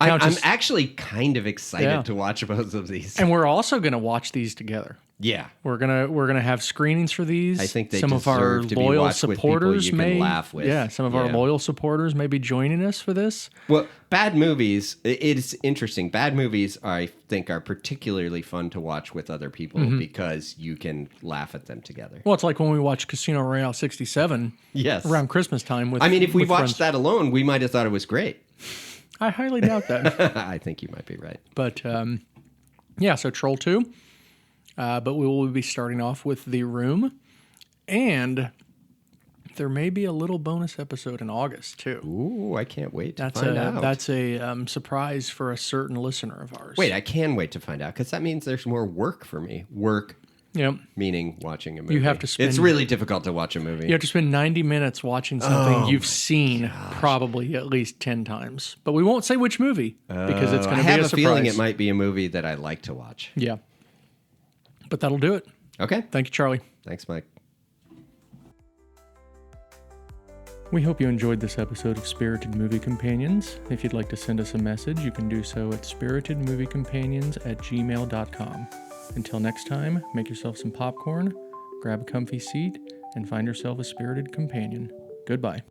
I'm just- actually kind of excited Yeah. to watch both of these. And we're also going to watch these together. Yeah. We're gonna have screenings for these. I think they some of our deserve to be loyal watched with people supporters you can may laugh with. Yeah, some of our Yeah. loyal supporters may be joining us for this. Well, bad movies, it's interesting. Bad movies, I think, are particularly fun to watch with other people Mm-hmm. because you can laugh at them together. Well, it's like when we watched Casino Royale 67 Yes. around Christmas time with I mean, if we with watched friends. that alone, we might have thought it was great. I highly doubt that. I think you might be right. But yeah, so Troll 2. But we will be starting off with The Room. And there may be a little bonus episode in August, too. Ooh, I can't wait to find out. That's a surprise for a certain listener of ours. Wait, I can wait to find out because that means there's more work for me. Work Yep. meaning watching a movie. You have to spend- It's really difficult to watch a movie. You have to spend 90 minutes watching something you've seen probably at least 10 times. But we won't say which movie because it's going I to be have a a surprise. feeling it might be a movie that I like to watch. Yeah. But that'll do it. Okay. Thank you, Charlie. Thanks, Mike. We hope you enjoyed this episode of Spirited Movie Companions. If you'd like to send us a message, you can do so at spiritedmoviecompanions@gmail.com. Until next time, make yourself some popcorn, grab a comfy seat, and find yourself a spirited companion. Goodbye.